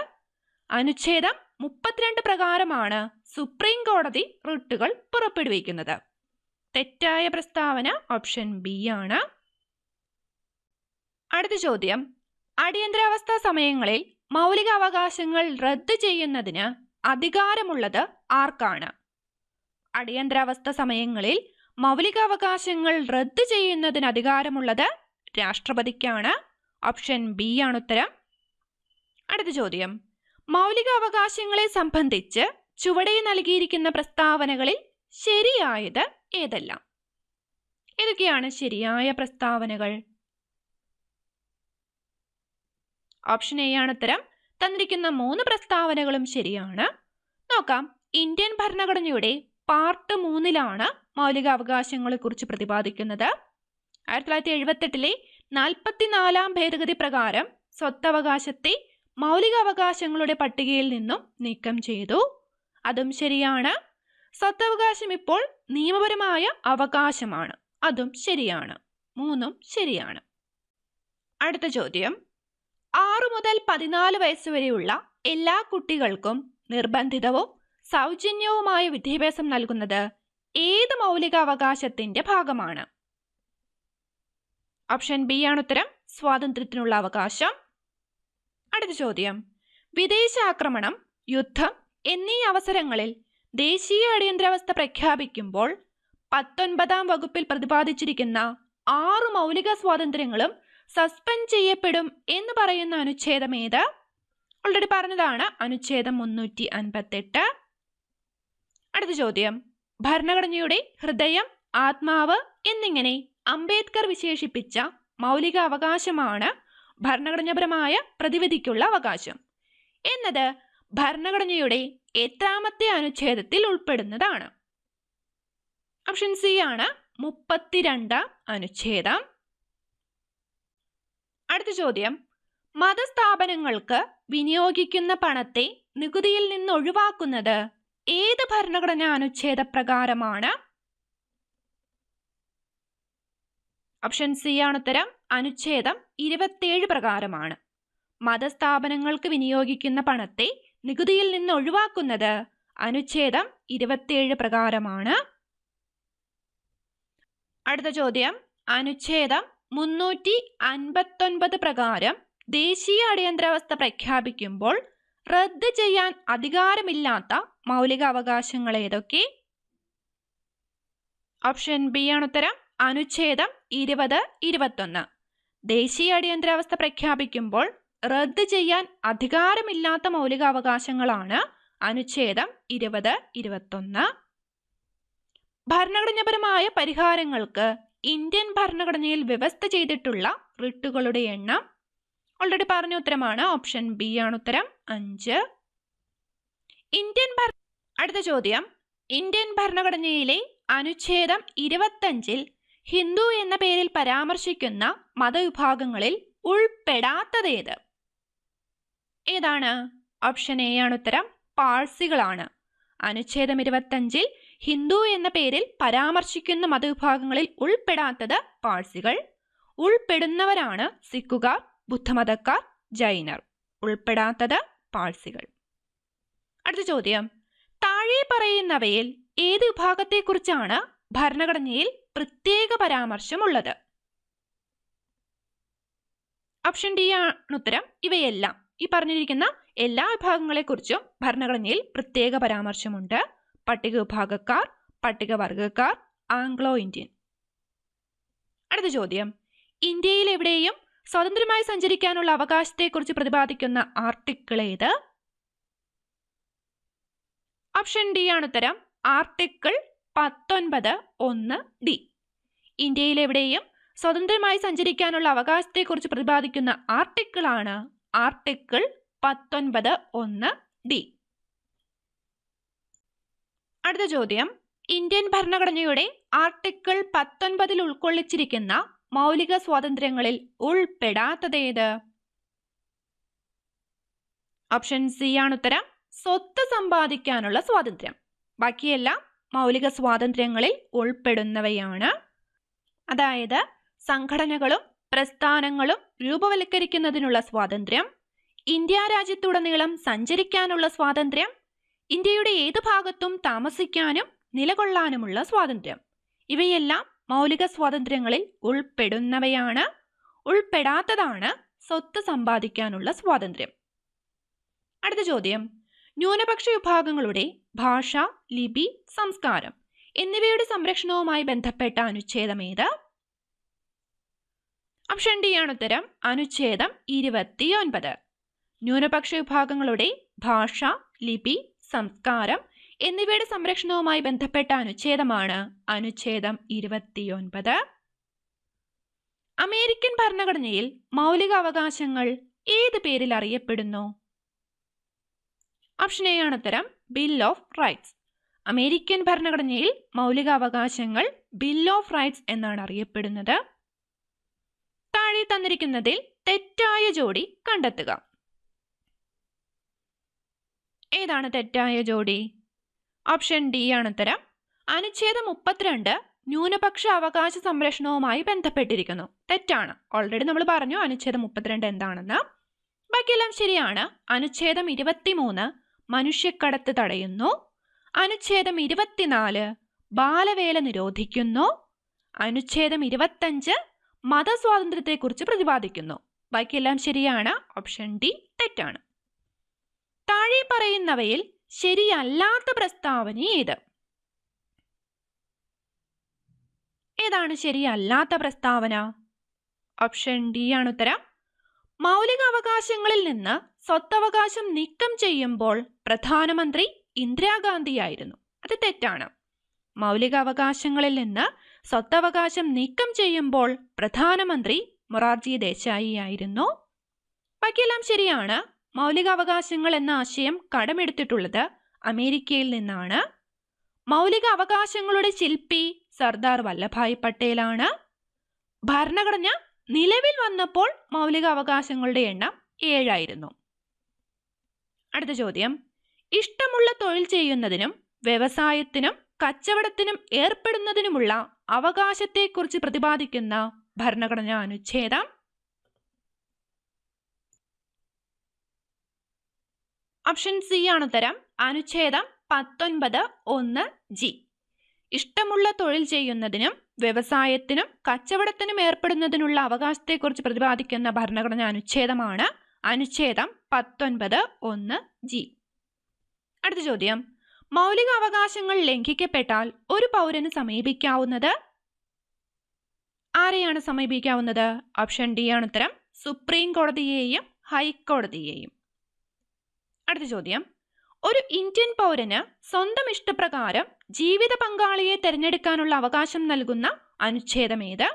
അനുച്ഛേദം 32 പ്രകാരമാണ് സുപ്രീം കോടതി റിട്ടുകൾ പുറപ്പെടുവിക്കുന്നത്. തെറ്റായ പ്രസ്താവന ഓപ്ഷൻ ബി ആണ്. അടുത്ത ചോദ്യം, അടിയന്തരാവസ്ഥ സമയങ്ങളിൽ മൗലിക അവകാശങ്ങൾ റദ്ദ് ചെയ്യുന്നതിന് അധികാരമുള്ളത് ആർക്കാണ്? അടിയന്തരാവസ്ഥ സമയങ്ങളിൽ മൗലികാവകാശങ്ങൾ റദ്ദ് ചെയ്യുന്നതിന് അധികാരമുള്ളത് രാഷ്ട്രപതിക്കാണ്. ഓപ്ഷൻ ബി ആണ് ഉത്തരം. അടുത്ത ചോദ്യം, മൗലികാവകാശങ്ങളെ സംബന്ധിച്ച് ചുവടെ നൽകിയിരിക്കുന്ന പ്രസ്താവനകളിൽ ശരിയായത് ഏതെല്ലാം? ഏതൊക്കെയാണ് ശരിയായ പ്രസ്താവനകൾ? ഓപ്ഷൻ എ ആണ് ഉത്തരം. തന്നിരിക്കുന്ന 3 പ്രസ്താവനകളും ശരിയാണ്. നോക്കാം. ഇന്ത്യൻ ഭരണഘടനയുടെ പാർട്ട് 3 മൗലികാവകാശങ്ങളെ കുറിച്ച് പ്രതിപാദിക്കുന്നത്. 1978 44 ഭേദഗതി പ്രകാരം സ്വത്തവകാശത്തെ മൗലികാവകാശങ്ങളുടെ പട്ടികയിൽ നിന്നും നീക്കം ചെയ്തു. അതും ശരിയാണ്. സ്വത്തവകാശം ഇപ്പോൾ നിയമപരമായ അവകാശമാണ്. അതും ശരിയാണ്. 3 ശരിയാണ്. അടുത്ത ചോദ്യം, 6 മുതൽ 14 വയസ്സ് വരെയുള്ള എല്ലാ കുട്ടികൾക്കും നിർബന്ധിതവും സൗജന്യവുമായ വിദ്യാഭ്യാസം നൽകുന്നത് ഏത് മൗലികാവകാശത്തിന്റെ ഭാഗമാണ്? ഓപ്ഷൻ ബി ആണ് ഉത്തരം, സ്വാതന്ത്ര്യത്തിനുള്ള അവകാശം. അടുത്ത ചോദ്യം, വിദേശാക്രമണം, യുദ്ധം എന്നീ അവസരങ്ങളിൽ ദേശീയ അടിയന്തരാവസ്ഥ പ്രഖ്യാപിക്കുമ്പോൾ 19ാം വകുപ്പിൽ പ്രതിപാദിച്ചിരിക്കുന്ന 6 മൗലിക സ്വാതന്ത്ര്യങ്ങളും സസ്പെൻഡ് ചെയ്യപ്പെടും എന്ന് പറയുന്ന അനുച്ഛേദം ഏത്? ഓൾറെഡി പറഞ്ഞതാണ്, അനുച്ഛേദം 358. അടുത്ത ചോദ്യം, ഭരണഘടനയുടെ ഹൃദയം, ആത്മാവ് എന്നിങ്ങനെ അംബേദ്കർ വിശേഷിപ്പിച്ച മൗലിക അവകാശമാണ് ഭരണഘടനാപരമായ പ്രതിവിധിക്കുള്ള അവകാശം എന്നത് ഭരണഘടനയുടെ എത്രാമത്തെ അനുച്ഛേദത്തിൽ ഉൾപ്പെടുന്നതാണ്? ഓപ്ഷൻ സി ആണ്, 32ാം അനുച്ഛേദം. അടുത്ത ചോദ്യം, മതസ്ഥാപനങ്ങൾക്ക് വിനിയോഗിക്കുന്ന പണത്തെ നികുതിയിൽ നിന്ന് ഒഴിവാക്കുന്നത് ഏത് ഭരണഘടനാ അനുച്ഛേദ പ്രകാരമാണ്? ഓപ്ഷൻ സി ആണ് ഉത്തരം, അനുച്ഛേദം 27 പ്രകാരമാണ്. മതസ്ഥാപനങ്ങൾക്ക് വിനിയോഗിക്കുന്ന പണത്തെ നികുതിയിൽ നിന്ന് ഒഴിവാക്കുന്നത് അനുച്ഛേദം 27 പ്രകാരമാണ്. അടുത്ത ചോദ്യം, അനുച്ഛേദം 359 പ്രകാരം ദേശീയ അടിയന്തരാവസ്ഥ പ്രഖ്യാപിക്കുമ്പോൾ റദ്ദ് ചെയ്യാൻ അധികാരമില്ലാത്ത മൗലിക അവകാശങ്ങൾ ഏതൊക്കെ? ഓപ്ഷൻ ബി ആണ് ഉത്തരം, അനുച്ഛേദം 20, 21. ദേശീയ അടിയന്തരാവസ്ഥ പ്രഖ്യാപിക്കുമ്പോൾ റദ്ദ് ചെയ്യാൻ അധികാരമില്ലാത്ത മൗലികാവകാശങ്ങളാണ് അനുച്ഛേദം 20, 21. ഭരണഘടനാപരമായ പരിഹാരങ്ങൾക്ക് ഇന്ത്യൻ ഭരണഘടനയിൽ വ്യവസ്ഥ ചെയ്തിട്ടുള്ള റിട്ടുകളുടെ എണ്ണം ഓൾറെഡി പറഞ്ഞ ഉത്തരമാണ്. ഓപ്ഷൻ ബി ആണ് ഉത്തരം, 5. അടുത്ത ചോദ്യം, ഇന്ത്യൻ ഭരണഘടനയിലെ അനുച്ഛേദം 25 ഹിന്ദു എന്ന പേരിൽ പരാമർശിക്കുന്ന മതവിഭാഗങ്ങളിൽ ഉൾപ്പെടാത്തതേത്? ഏതാണ്? ഓപ്ഷൻ എ ആണ് ഉത്തരം, പാഴ്സികളാണ്. അനുച്ഛേദം 25 ഹിന്ദു എന്ന പേരിൽ പരാമർശിക്കുന്ന മതവിഭാഗങ്ങളിൽ ഉൾപ്പെടാത്തത് പാഴ്സികൾ. ഉൾപ്പെടുന്നവരാണ് സിഖുകാർ, ബുദ്ധമതക്കാർ, ജൈനർ. ഉൾപ്പെടാത്തത് പാഴ്സികൾ. അടുത്ത ചോദ്യം, താഴെ പറയുന്നവയിൽ ഏത് വിഭാഗത്തെക്കുറിച്ചാണ് ഭരണഘടനയിൽ പ്രത്യേക പരാമർശമുള്ളത്? ഓപ്ഷൻ ഡി ആണ് ഉത്തരം. ഇവയെല്ലാം, ഈ പറഞ്ഞിരിക്കുന്ന എല്ലാ വിഭാഗങ്ങളെക്കുറിച്ചും ഭരണഘടനയിൽ പ്രത്യേക പരാമർശമുണ്ട്. പട്ടിക വിഭാഗക്കാർ, പട്ടികവർഗക്കാർ, ആംഗ്ലോ ഇന്ത്യൻ. അടുത്ത ചോദ്യം, ഇന്ത്യയിൽ എവിടെയും സ്വതന്ത്രമായി സഞ്ചരിക്കാനുള്ള അവകാശത്തെക്കുറിച്ച് പ്രതിപാദിക്കുന്ന ആർട്ടിക്കിൾ ഏത്? ഓപ്ഷൻ ഡി ആണ് ഉത്തരം. Article 19(1)(d). ഇന്ത്യയിൽ എവിടെയും സ്വതന്ത്രമായി സഞ്ചരിക്കാനുള്ള അവകാശത്തെക്കുറിച്ച് പ്രതിപാദിക്കുന്ന ആർട്ടിക്കിളാണ് ആർട്ടിക്കിൾ 19(1)(d). അടുത്ത ചോദ്യം, ഇന്ത്യൻ ഭരണഘടനയുടെ ആർട്ടിക്കിൾ 19 ഉൾക്കൊള്ളിച്ചിരിക്കുന്ന മൗലിക സ്വാതന്ത്ര്യങ്ങളിൽ ഉൾപ്പെടാത്തതേത്? ഓപ്ഷൻ സി ആണ് ഉത്തരം. സ്വത്ത് സമ്പാദിക്കാനുള്ള സ്വാതന്ത്ര്യം. ബാക്കിയെല്ലാം മൗലിക സ്വാതന്ത്ര്യങ്ങളിൽ ഉൾപ്പെടുന്നവയാണ്. അതായത് സംഘടനകളും പ്രസ്ഥാനങ്ങളും രൂപവൽക്കരിക്കുന്നതിനുള്ള സ്വാതന്ത്ര്യം, ഇന്ത്യ രാജ്യത്തുടനീളം സഞ്ചരിക്കാനുള്ള സ്വാതന്ത്ര്യം, ഇന്ത്യയുടെ ഏത് ഭാഗത്തും താമസിക്കാനും നിലകൊള്ളാനുമുള്ള സ്വാതന്ത്ര്യം. ഇവയെല്ലാം മൗലിക സ്വാതന്ത്ര്യങ്ങളിൽ ഉൾപ്പെടുന്നവയാണ്. ഉൾപ്പെടാത്തതാണ് സ്വത്ത് സമ്പാദിക്കാനുള്ള സ്വാതന്ത്ര്യം. അടുത്ത ചോദ്യം, ന്യൂനപക്ഷ വിഭാഗങ്ങളുടെ ഭാഷ, ലിപി, സംസ്കാരം എന്നിവയുടെ സംരക്ഷണവുമായി ബന്ധപ്പെട്ട അനുച്ഛേദം ഏത്? ഓപ്ഷൻ ഡി ആണ് ഉത്തരം. അനുച്ഛേദം 29. ന്യൂനപക്ഷ വിഭാഗങ്ങളുടെ ഭാഷ, ലിപി, സംസ്കാരം എന്നിവയുടെ സംരക്ഷണവുമായി ബന്ധപ്പെട്ട അനുച്ഛേദമാണ് അനുച്ഛേദം 29. അമേരിക്കൻ ഭരണഘടനയിൽ മൗലിക അവകാശങ്ങൾ ഏത് പേരിൽ അറിയപ്പെടുന്നു? ഓപ്ഷൻ എ ആണ് ഉത്തരം. Bill of rights. അമേരിക്കൻ ഭരണഘടനയിൽ മൗലിക അവകാശങ്ങൾ ബിൽ ഓഫ് റൈറ്റ്സ് എന്നാണ് അറിയപ്പെടുന്നത്. താഴെ തന്നിരിക്കുന്നതിൽ തെറ്റായ ജോഡി കണ്ടെത്തുക. ഏതാണ് തെറ്റായ ജോഡി? ഓപ്ഷൻ ഡി ആണ് ഉത്തരം. അനുച്ഛേദം 32 ന്യൂനപക്ഷ അവകാശ സംരക്ഷണവുമായി ബന്ധപ്പെട്ടിരിക്കുന്നു. തെറ്റാണ്. ഓൾറെഡി നമ്മൾ പറഞ്ഞു അനുച്ഛേദം 32 എന്താണെന്ന്. ബാക്കിയെല്ലാം ശരിയാണ്. അനുച്ഛേദം 23 മനുഷ്യക്കടത്ത് തടയുന്നു. അനുച്ഛേദം 24 ബാലവേല നിരോധിക്കുന്നു. അനുച്ഛേദം 25 മതസ്വാതന്ത്ര്യത്തെക്കുറിച്ച് പ്രതിപാദിക്കുന്നു. ബാക്കിയെല്ലാം ശരിയാണ്. ഓപ്ഷൻ ഡി തെറ്റാണ്. താഴെ പറയുന്നവയിൽ ശരിയല്ലാത്ത പ്രസ്താവന ഏത്? ഏതാണ് ശരിയല്ലാത്ത പ്രസ്താവന? ഓപ്ഷൻ ഡി ആണ് ഉത്തരം. മൗലിക അവകാശങ്ങളിൽ നിന്ന് സ്വത്തവകാശം നീക്കം ചെയ്യുമ്പോൾ പ്രധാനമന്ത്രി ഇന്ദിരാഗാന്ധിയായിരുന്നു. അത് തെറ്റാണ്. മൗലിക അവകാശങ്ങളിൽ നിന്ന് സ്വത്തവകാശം നീക്കം ചെയ്യുമ്പോൾ പ്രധാനമന്ത്രി മൊറാർജി ദേശായി ആയിരുന്നു. ബാക്കിയെല്ലാം ശരിയാണ്. മൗലിക അവകാശങ്ങൾ എന്ന ആശയം കടമെടുത്തിട്ടുള്ളത് അമേരിക്കയിൽ നിന്നാണ്. മൗലിക അവകാശങ്ങളുടെ ശില്പി സർദാർ വല്ലഭായ് പട്ടേലാണ്. ഭരണഘടന നിലവിൽ വന്നപ്പോൾ മൗലിക അവകാശങ്ങളുടെ എണ്ണം 7 ആയിരുന്നു. അടുത്ത ചോദ്യം, ഇഷ്ടമുള്ള തൊഴിൽ ചെയ്യുന്നതിനും വ്യവസായത്തിനും കച്ചവടത്തിനും ഏർപ്പെടുന്നതിനുമുള്ള അവകാശത്തെക്കുറിച്ച് പ്രതിപാദിക്കുന്ന ഭരണഘടനാ അനുച്ഛേദം? ഓപ്ഷൻ സി ആണ് ഉത്തരം. അനുച്ഛേദം 19(1)(g). ഇഷ്ടമുള്ള തൊഴിൽ ചെയ്യുന്നതിനും വ്യവസായത്തിനും കച്ചവടത്തിനും ഏർപ്പെടുന്നതിനുള്ള അവകാശത്തെക്കുറിച്ച് പ്രതിപാദിക്കുന്ന ഭരണഘടനാ അനുച്ഛേദമാണ് അനുച്ഛേദം 19(1)(g). അടുത്ത ചോദ്യം, മൗലിക അവകാശങ്ങൾ ലംഘിക്കപ്പെട്ടാൽ ഒരു പൗരന് സമീപിക്കാവുന്നത്? ആരെയാണ് സമീപിക്കാവുന്നത്? ഓപ്ഷൻ ഡി ആണ് ഉത്തരം. സുപ്രീം കോടതിയെയും ഹൈക്കോടതിയെയും. അടുത്ത ചോദ്യം, ഒരു ഇന്ത്യൻ പൗരന് സ്വന്തം ഇഷ്ടപ്രകാരം ജീവിത പങ്കാളിയെ തിരഞ്ഞെടുക്കാനുള്ള അവകാശം നൽകുന്ന അനുച്ഛേദം ഏത്?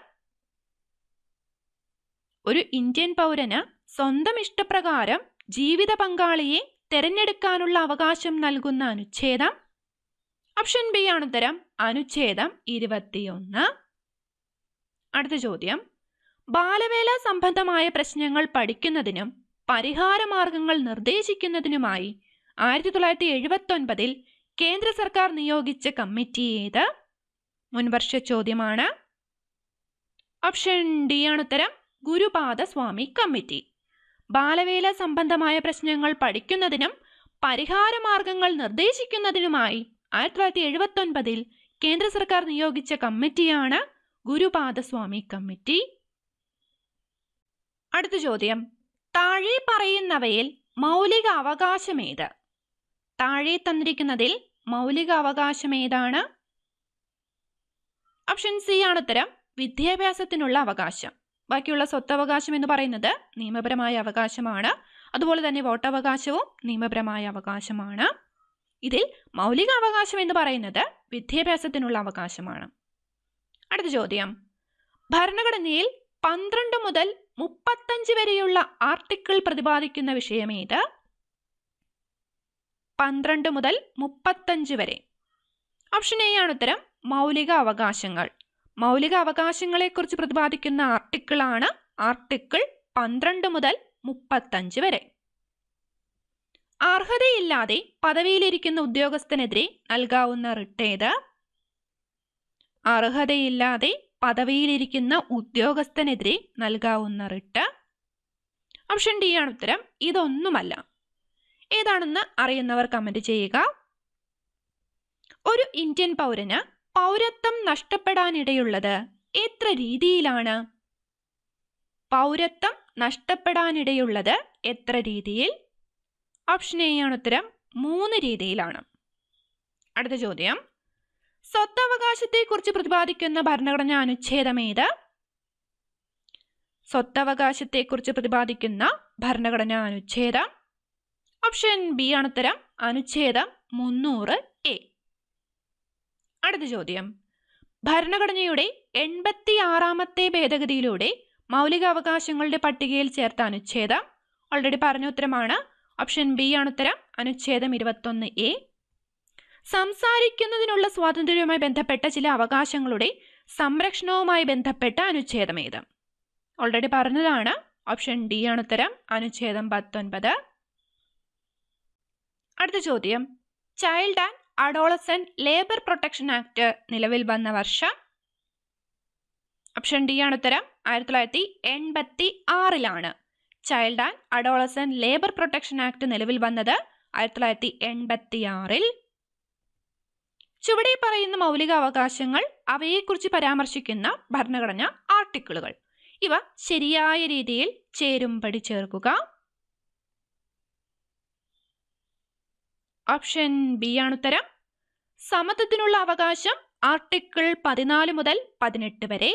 ഒരു ഇന്ത്യൻ പൗരന് സ്വന്തം ഇഷ്ടപ്രകാരം ജീവിത പങ്കാളിയെ തിരഞ്ഞെടുക്കാനുള്ള അവകാശം നൽകുന്ന അനുച്ഛേദം? ഓപ്ഷൻ ബി ആണ് ഉത്തരം. അനുച്ഛേദം 21. അടുത്ത ചോദ്യം, ബാലവേല സംബന്ധമായ പ്രശ്നങ്ങൾ പഠിക്കുന്നതിനും പരിഹാരമാർഗങ്ങൾ നിർദ്ദേശിക്കുന്നതിനുമായി 1979 കേന്ദ്ര സർക്കാർ നിയോഗിച്ച കമ്മിറ്റി ഏത്? മുൻവർഷ ചോദ്യമാണ്. ഓപ്ഷൻ ഡി ആണ് ഉത്തരം. ഗുരുപാദസ്വാമി കമ്മിറ്റി. ബാലവേല സംബന്ധമായ പ്രശ്നങ്ങൾ പഠിക്കുന്നതിനും പരിഹാരമാർഗങ്ങൾ നിർദ്ദേശിക്കുന്നതിനുമായി 1979 കേന്ദ്ര സർക്കാർ നിയോഗിച്ച കമ്മിറ്റിയാണ് ഗുരുപാദസ്വാമി കമ്മിറ്റി. അടുത്ത ചോദ്യം, താഴെ പറയുന്നവയിൽ മൗലിക അവകാശമേത്? താഴെ തന്നിരിക്കുന്നതിൽ മൗലിക അവകാശം ഏതാണ്? ഓപ്ഷൻ സി ആണ് ഉത്തരം, വിദ്യാഭ്യാസത്തിനുള്ള അവകാശം. ബാക്കിയുള്ള സ്വത്തവകാശം എന്ന് പറയുന്നത് നിയമപരമായ അവകാശമാണ്. അതുപോലെ തന്നെ വോട്ടവകാശവും നിയമപരമായ അവകാശമാണ്. ഇതിൽ മൗലിക അവകാശം എന്ന് പറയുന്നത് വിദ്യാഭ്യാസത്തിനുള്ള അവകാശമാണ്. അടുത്ത ചോദ്യം, ഭരണഘടനയിൽ 12 മുതൽ 35 വരെയുള്ള ആർട്ടിക്കിൾ പ്രതിപാദിക്കുന്ന വിഷയമേത്? 12 മുതൽ 35 വരെ. ഓപ്ഷൻ എ ആണ് ഉത്തരം, മൗലിക അവകാശങ്ങൾ. മൗലിക അവകാശങ്ങളെക്കുറിച്ച് പ്രതിപാദിക്കുന്ന ആർട്ടിക്കിളാണ് ആർട്ടിക്കിൾ 12 മുതൽ 35 വരെ. അർഹതയില്ലാതെ പദവിയിലിരിക്കുന്ന ഉദ്യോഗസ്ഥനെതിരെ നൽകാവുന്ന റിട്ട് ഏത്? അർഹതയില്ലാതെ പദവിയിലിരിക്കുന്ന ഉദ്യോഗസ്ഥനെതിരെ നൽകാവുന്ന റിട്ട്. ഓപ്ഷൻ ഡി ആണ് ഉത്തരം, ഇതൊന്നുമല്ല. ഏതാണെന്ന് അറിയുന്നവർ കമന്റ് ചെയ്യുക. ഒരു ഇന്ത്യൻ പൗരന് പൗരത്വം നഷ്ടപ്പെടാനിടയുള്ളത് എത്ര രീതിയിലാണ്? പൗരത്വം നഷ്ടപ്പെടാനിടയുള്ളത് എത്ര രീതിയിൽ? ഓപ്ഷൻ എ ആണ് ഉത്തരം, 3 രീതിയിലാണ്. അടുത്ത ചോദ്യം, സ്വത്തവകാശത്തെക്കുറിച്ച് പ്രതിപാദിക്കുന്ന ഭരണഘടനാ അനുച്ഛേദം ഏത്? സ്വത്തവകാശത്തെക്കുറിച്ച് പ്രതിപാദിക്കുന്ന ഭരണഘടനാ അനുച്ഛേദം. ഓപ്ഷൻ ബി ആണ് ഉത്തരം, അനുച്ഛേദം 300A. അടുത്ത ചോദ്യം, ഭരണഘടനയുടെ 86ാമത്തെ ഭേദഗതിയിലൂടെ മൗലിക അവകാശങ്ങളുടെ പട്ടികയിൽ ചേർത്ത അനുച്ഛേദം. ഓൾറെഡി പറഞ്ഞ ഉത്തരമാണ്. ഓപ്ഷൻ ബി ആണ് ഉത്തരം, അനുച്ഛേദം 21A. സംസാരിക്കുന്നതിനുള്ള സ്വാതന്ത്ര്യവുമായി ബന്ധപ്പെട്ട ചില അവകാശങ്ങളുടെ സംരക്ഷണവുമായി ബന്ധപ്പെട്ട അനുച്ഛേദം ഏത്? ഓൾറെഡി പറഞ്ഞതാണ്. ഓപ്ഷൻ ഡി ആണ് ഉത്തരം, അനുച്ഛേദം 19. അടുത്ത ചോദ്യം, child and adolescent labour protection act നിലവിൽ വന്ന വർഷം? ഓപ്ഷൻ ഡി ആണ് ഉത്തരം, 1986 child and adolescent labour protection act നിലവിൽ വന്നത് 1986. ചുവടെ പറയുന്ന മൗലിക അവകാശങ്ങൾ, അവയെക്കുറിച്ച് പരാമർശിക്കുന്ന ഭരണഘടനാ ആർട്ടിക്കിളുകൾ. ഇവ ശരിയായ രീതിയിൽ ചേരുംപടി ചേർക്കുക. ഓപ്ഷൻ ബി ആണ് ഉത്തരം, സമത്വത്തിനുള്ള അവകാശം ആർട്ടിക്കിൾ 14 മുതൽ 18 വരെ.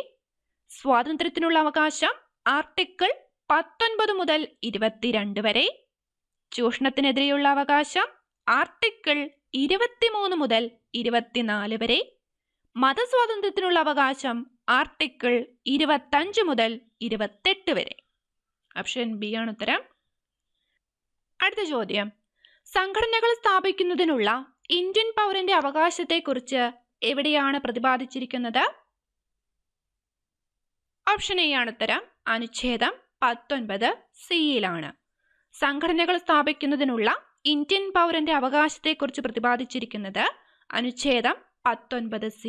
സ്വാതന്ത്ര്യത്തിനുള്ള അവകാശം ആർട്ടിക്കിൾ 19 മുതൽ 22 വരെ. ചൂഷണത്തിനെതിരെയുള്ള അവകാശം ആർട്ടിക്കിൾ 23 മുതൽ 24 വരെ. മതസ്വാതന്ത്ര്യത്തിനുള്ള അവകാശം ആർട്ടിക്കിൾ 25 മുതൽ 28 വരെ. ഓപ്ഷൻ ബി ആണ് ഉത്തരം. അടുത്ത ചോദ്യം, സംഘടനകൾ സ്ഥാപിക്കുന്നതിനുള്ള ഇന്ത്യൻ പൗരന്റെ അവകാശത്തെക്കുറിച്ച് എവിടെയാണ് പ്രതിപാദിച്ചിരിക്കുന്നത്? ഓപ്ഷൻ എ ആണ് ഉത്തരം, അനുച്ഛേദം 19C. സംഘടനകൾ സ്ഥാപിക്കുന്നതിനുള്ള ഇന്ത്യൻ പൗരന്റെ അവകാശത്തെക്കുറിച്ച് പ്രതിപാദിച്ചിരിക്കുന്നത് അനുച്ഛേദം 19C.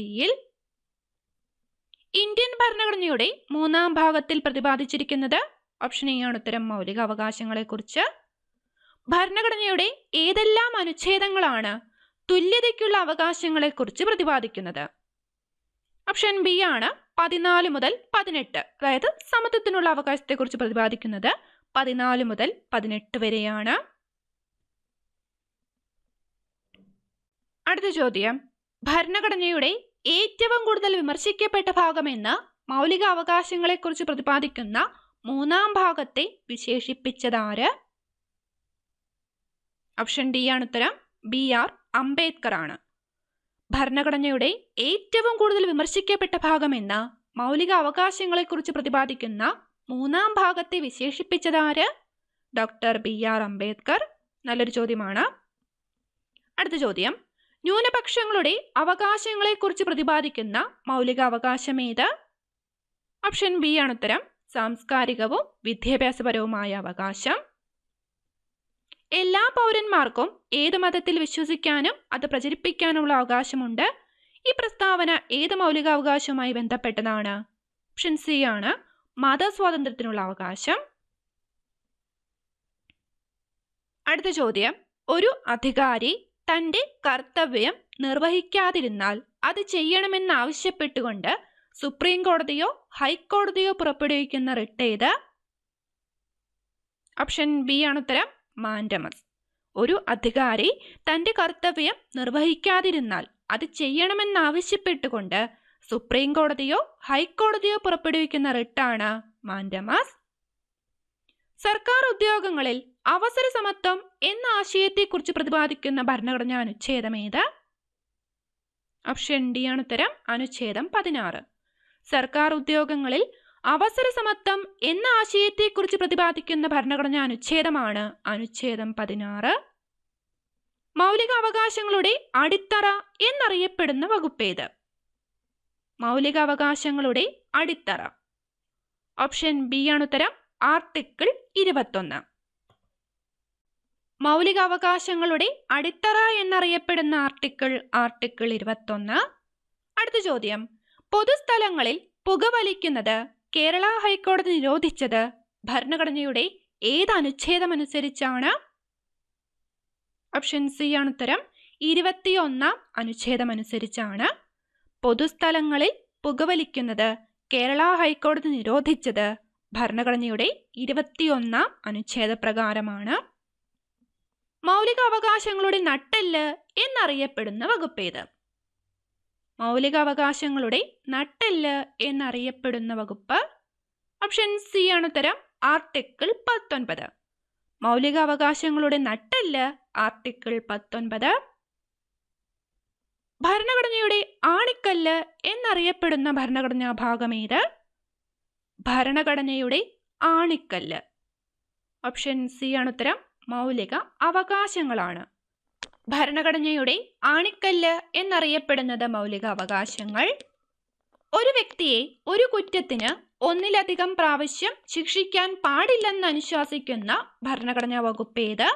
ഇന്ത്യൻ ഭരണഘടനയുടെ 3-ാം ഭാഗത്തിൽ പ്രതിപാദിച്ചിരിക്കുന്നത് ഓപ്ഷൻ എ ആണ് ഉത്തരം, മൗലിക അവകാശങ്ങളെക്കുറിച്ച്. ഭരണഘടനയുടെ ഏതെല്ലാം അനുച്ഛേദങ്ങളാണ് തുല്യതയ്ക്കുള്ള അവകാശങ്ങളെക്കുറിച്ച് പ്രതിപാദിക്കുന്നത്? ഓപ്ഷൻ ബി ആണ് 14 മുതൽ 18. അതായത് സമത്വത്തിനുള്ള അവകാശത്തെക്കുറിച്ച് പ്രതിപാദിക്കുന്നത് 14 മുതൽ 18 വരെയാണ്. അടുത്ത ചോദ്യം, ഭരണഘടനയുടെ ഏറ്റവും കൂടുതൽ വിമർശിക്കപ്പെട്ട ഭാഗമെന്ന് മൗലിക അവകാശങ്ങളെക്കുറിച്ച് പ്രതിപാദിക്കുന്ന 3-ാം ഭാഗത്തെ വിശേഷിപ്പിച്ചതാര്? ഓപ്ഷൻ ഡി ആണ് ഉത്തരം, BR അംബേദ്കർ ആണ്. ഭരണഘടനയുടെ ഏറ്റവും കൂടുതൽ വിമർശിക്കപ്പെട്ട ഭാഗമെന്ന് മൗലിക അവകാശങ്ങളെക്കുറിച്ച് പ്രതിപാദിക്കുന്ന 3-ാം ഭാഗത്തെ വിശേഷിപ്പിച്ചതാര്? Doctor BR Ambedkar. നല്ലൊരു ചോദ്യമാണ്. അടുത്ത ചോദ്യം, ന്യൂനപക്ഷങ്ങളുടെ അവകാശങ്ങളെക്കുറിച്ച് പ്രതിപാദിക്കുന്ന മൗലിക അവകാശം ഏത്? ഓപ്ഷൻ ബി ആണ് ഉത്തരം, സാംസ്കാരികവും വിദ്യാഭ്യാസപരവുമായ അവകാശം. എല്ലാ പൗരന്മാർക്കും ഏത് മതത്തിൽ വിശ്വസിക്കാനും അത് പ്രചരിപ്പിക്കാനുള്ള അവകാശമുണ്ട്. ഈ പ്രസ്താവന ഏത് മൗലികാവകാശവുമായി ബന്ധപ്പെട്ടതാണ്? ഓപ്ഷൻ സി ആണ്, മതസ്വാതന്ത്ര്യത്തിനുള്ള അവകാശം. അടുത്ത ചോദ്യം, ഒരു അധികാരി തന്റെ കർത്തവ്യം നിർവഹിക്കാതിരുന്നാൽ അത് ചെയ്യണമെന്നാവശ്യപ്പെട്ടുകൊണ്ട് സുപ്രീം കോടതിയോ ഹൈക്കോടതിയോ പുറപ്പെടുവിക്കുന്ന റിട്ട് ഏത്? ഓപ്ഷൻ ബി ആണ് ഉത്തരം, മാൻഡമസ്. ഒരു അധികാരി തന്റെ കർത്തവ്യം നിർവഹിക്കാതിരുന്നാൽ അത് ചെയ്യണമെന്നാവശ്യപ്പെട്ടുകൊണ്ട് സുപ്രീം കോടതിയോ ഹൈക്കോടതിയോ പുറപ്പെടുവിക്കുന്ന റിട്ടാണ് മാൻഡമസ്. സർക്കാർ ഉദ്യോഗങ്ങളിൽ അവസര സമത്വം എന്ന ആശയത്തെക്കുറിച്ച് പ്രതിപാദിക്കുന്ന ഭരണഘടനാ അനുച്ഛേദം ഏത്? ഓപ്ഷൻ ഡി ആണ് ഉത്തരം, അനുച്ഛേദം 16. സർക്കാർ ഉദ്യോഗങ്ങളിൽ അവസര സമത്വം എന്ന ആശയത്തെക്കുറിച്ച് പ്രതിപാദിക്കുന്ന ഭരണഘടനാ അനുച്ഛേദമാണ് അനുച്ഛേദം 16. മൗലികാവകാശങ്ങളുടെ അടിത്തറ എന്നറിയപ്പെടുന്ന വകുപ്പേത്? മൗലികാവകാശങ്ങളുടെ അടിത്തറ. ഓപ്ഷൻ ബി ആണ് ഉത്തരം, ആർട്ടിക്കിൾ 21. മൗലികാവകാശങ്ങളുടെ അടിത്തറ എന്നറിയപ്പെടുന്ന ആർട്ടിക്കിൾ 21. അടുത്ത ചോദ്യം, പൊതുസ്ഥലങ്ങളിൽ പുകവലിക്കുന്നത് കേരള ഹൈക്കോടതി നിരോധിച്ചത് ഭരണഘടനയുടെ ഏത് അനുച്ഛേദമനുസരിച്ചാണ്? ഓപ്ഷൻ സി ആണ് ഉത്തരം, 21 അനുച്ഛേദമനുസരിച്ചാണ്. പൊതുസ്ഥലങ്ങളിൽ പുകവലിക്കുന്നത് കേരള ഹൈക്കോടതി നിരോധിച്ചത് ഭരണഘടനയുടെ 21 അനുച്ഛേദപ്രകാരമാണ്. മൗലികാവകാശങ്ങളുടെ നട്ടെല്ല് എന്നറിയപ്പെടുന്ന വകുപ്പേത്? മൗലികാവകാശങ്ങളുടെ നട്ടെല്ല് എന്നറിയപ്പെടുന്ന വകുപ്പ് ഓപ്ഷൻ സി ആണ് ഉത്തരം, ആർട്ടിക്കിൾ 19. മൗലികാവകാശങ്ങളുടെ നട്ടെല്ല് ആർട്ടിക്കിൾ 19. ഭരണഘടനയുടെ ആണിക്കല്ല് എന്നറിയപ്പെടുന്ന ഭരണഘടനാ ഭാഗം ഏത്? ഭരണഘടനയുടെ ആണിക്കല്ല്. ഓപ്ഷൻ സി ആണ് ഉത്തരം, മൗലിക അവകാശങ്ങളാണ്. ഭരണഘടനയുടെ ആണിക്കല്ല് എന്നറിയപ്പെടുന്നത് മൗലിക അവകാശങ്ങൾ. ഒരു വ്യക്തിയെ ഒരു കുറ്റത്തിന് ഒന്നിലധികം പ്രാവശ്യം ശിക്ഷിക്കാൻ പാടില്ലെന്ന് അനുശാസിക്കുന്ന ഭരണഘടനാ വകുപ്പ് ഏത്?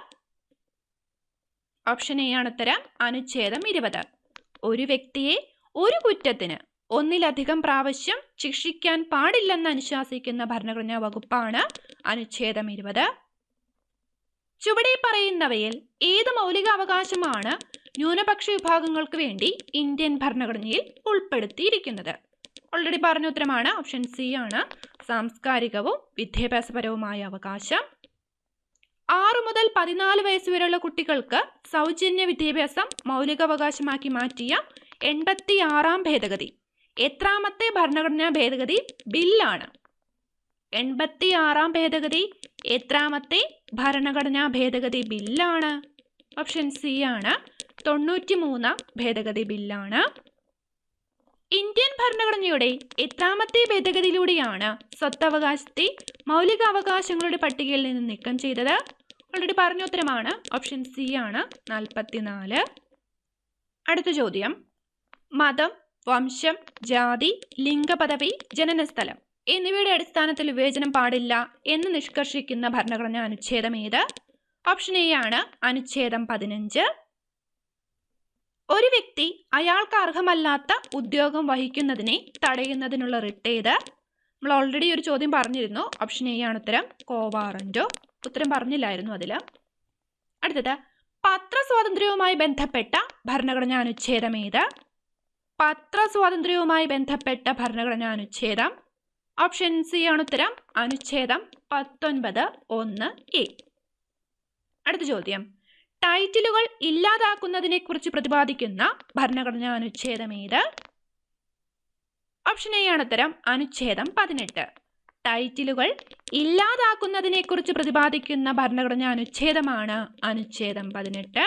ഓപ്ഷൻ എ ആണ് ഉത്തരം, അനുച്ഛേദം 20. ഒരു വ്യക്തിയെ ഒരു കുറ്റത്തിന് ഒന്നിലധികം പ്രാവശ്യം ശിക്ഷിക്കാൻ പാടില്ലെന്ന് അനുശാസിക്കുന്ന ഭരണഘടനാ വകുപ്പാണ് അനുച്ഛേദം 20. ചുവടെ പറയുന്നവയിൽ ഏത് മൗലികാവകാശമാണ് ന്യൂനപക്ഷ വിഭാഗങ്ങൾക്ക് വേണ്ടി ഇന്ത്യൻ ഭരണഘടനയിൽ ഉൾപ്പെടുത്തിയിരിക്കുന്നത്? ഓൾറെഡി പറഞ്ഞ ഉത്തരമാണ്, ഓപ്ഷൻ സി ആണ്, സാംസ്കാരികവും വിദ്യാഭ്യാസപരവുമായ അവകാശം. 6 മുതൽ 14 വയസ്സ് വരെയുള്ള കുട്ടികൾക്ക് സൗജന്യ വിദ്യാഭ്യാസം മൗലികാവകാശമാക്കി മാറ്റിയ 86ാം ഭേദഗതി എത്രാമത്തെ ഭരണഘടനാ ഭേദഗതി ബില്ലാണ്? 86ാം ഭേദഗതി എത്രാമത്തെ ഭരണഘടനാ ഭേദഗതി ബില്ലാണ്? ഓപ്ഷൻ സി ആണ്, 93ാം ഭേദഗതി ബില്ലാണ്. ഇന്ത്യൻ ഭരണഘടനയുടെ എത്രാമത്തെ ഭേദഗതിയിലൂടെയാണ് സ്വത്തവകാശത്തെ മൗലികാവകാശങ്ങളുടെ പട്ടികയിൽ നിന്ന് നീക്കം ചെയ്തത്? ഓൾറെഡി പറഞ്ഞ ഉത്തരമാണ്, ഓപ്ഷൻ സി ആണ്, 44. അടുത്ത ചോദ്യം, മതം, വംശം, ജാതി, ലിംഗപദവി, ജനനസ്ഥലം എന്നിവയുടെ അടിസ്ഥാനത്തിൽ വിവേചനം പാടില്ല എന്ന് നിഷ്കർഷിക്കുന്ന ഭരണഘടനാ അനുച്ഛേദം ഏത്? ഓപ്ഷൻ എ ആണ്, അനുച്ഛേദം 15. ഒരു വ്യക്തി അയാൾക്ക് അർഹമല്ലാത്ത ഉദ്യോഗം വഹിക്കുന്നതിനെ തടയുന്നതിനുള്ള റിട്ട് ഏത്? നമ്മൾ ഓൾറെഡി ഒരു ചോദ്യം പറഞ്ഞിരുന്നു, ഓപ്ഷൻ എ ആണ് ഉത്തരം, കോവാറന്റോ. ഉത്തരം പറഞ്ഞില്ലായിരുന്നു അതിൽ. അടുത്തത്, പത്രസ്വാതന്ത്ര്യവുമായി ബന്ധപ്പെട്ട ഭരണഘടനാ അനുച്ഛേദം ഏത്? പത്രസ്വാതന്ത്ര്യവുമായി ബന്ധപ്പെട്ട ഭരണഘടനാ അനുച്ഛേദം ഓപ്ഷൻ സി ആണ് ഉത്തരം, അനുച്ഛേദം 19(1)(a). അടുത്ത ചോദ്യം, ടൈറ്റിലുകൾ ഇല്ലാതാക്കുന്നതിനെ കുറിച്ച് പ്രതിപാദിക്കുന്ന ഭരണഘടനാ അനുച്ഛേദം ഏത്? ഓപ്ഷൻ എ ആണ് ഉത്തരം, അനുച്ഛേദം 18. ടൈറ്റിലുകൾ ഇല്ലാതാക്കുന്നതിനെ കുറിച്ച് പ്രതിപാദിക്കുന്ന ഭരണഘടനാ അനുച്ഛേദമാണ് അനുച്ഛേദം 18.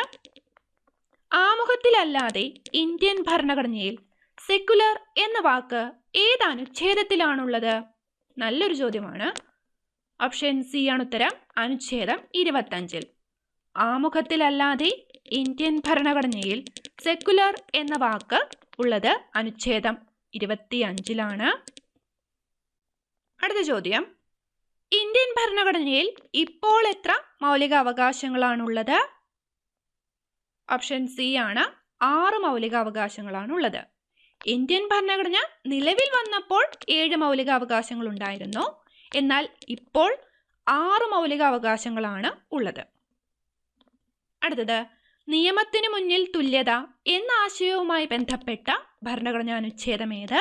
ആമുഖത്തിലല്ലാതെ ഇന്ത്യൻ ഭരണഘടനയിൽ സെക്കുലർ എന്ന വാക്ക് ഏത് അനുച്ഛേദത്തിലാണുള്ളത്? നല്ലൊരു ചോദ്യമാണ്. ഓപ്ഷൻ സി ആണ് ഉത്തരം, അനുച്ഛേദം 25. ആമുഖത്തിലല്ലാതെ ഇന്ത്യൻ ഭരണഘടനയിൽ സെക്കുലർ എന്ന വാക്ക് ഉള്ളത് അനുച്ഛേദം 25-ലാണ്. അടുത്ത ചോദ്യം, ഇന്ത്യൻ ഭരണഘടനയിൽ ഇപ്പോൾ എത്ര മൗലിക അവകാശങ്ങളാണുള്ളത്? ഓപ്ഷൻ സി ആണ്, 6 മൗലികാവകാശങ്ങളാണുള്ളത്. ഇന്ത്യൻ ഭരണഘടന നിലവിൽ വന്നപ്പോൾ 7 മൗലികാവകാശങ്ങൾ ഉണ്ടായിരുന്നു. എന്നാൽ ഇപ്പോൾ 6 മൗലികാവകാശങ്ങളാണ് ഉള്ളത്. അടുത്തത്, നിയമത്തിനു മുന്നിൽ തുല്യത എന്ന ആശയവുമായി ബന്ധപ്പെട്ട ഭരണഘടനാ അനുച്ഛേദം ഏത്?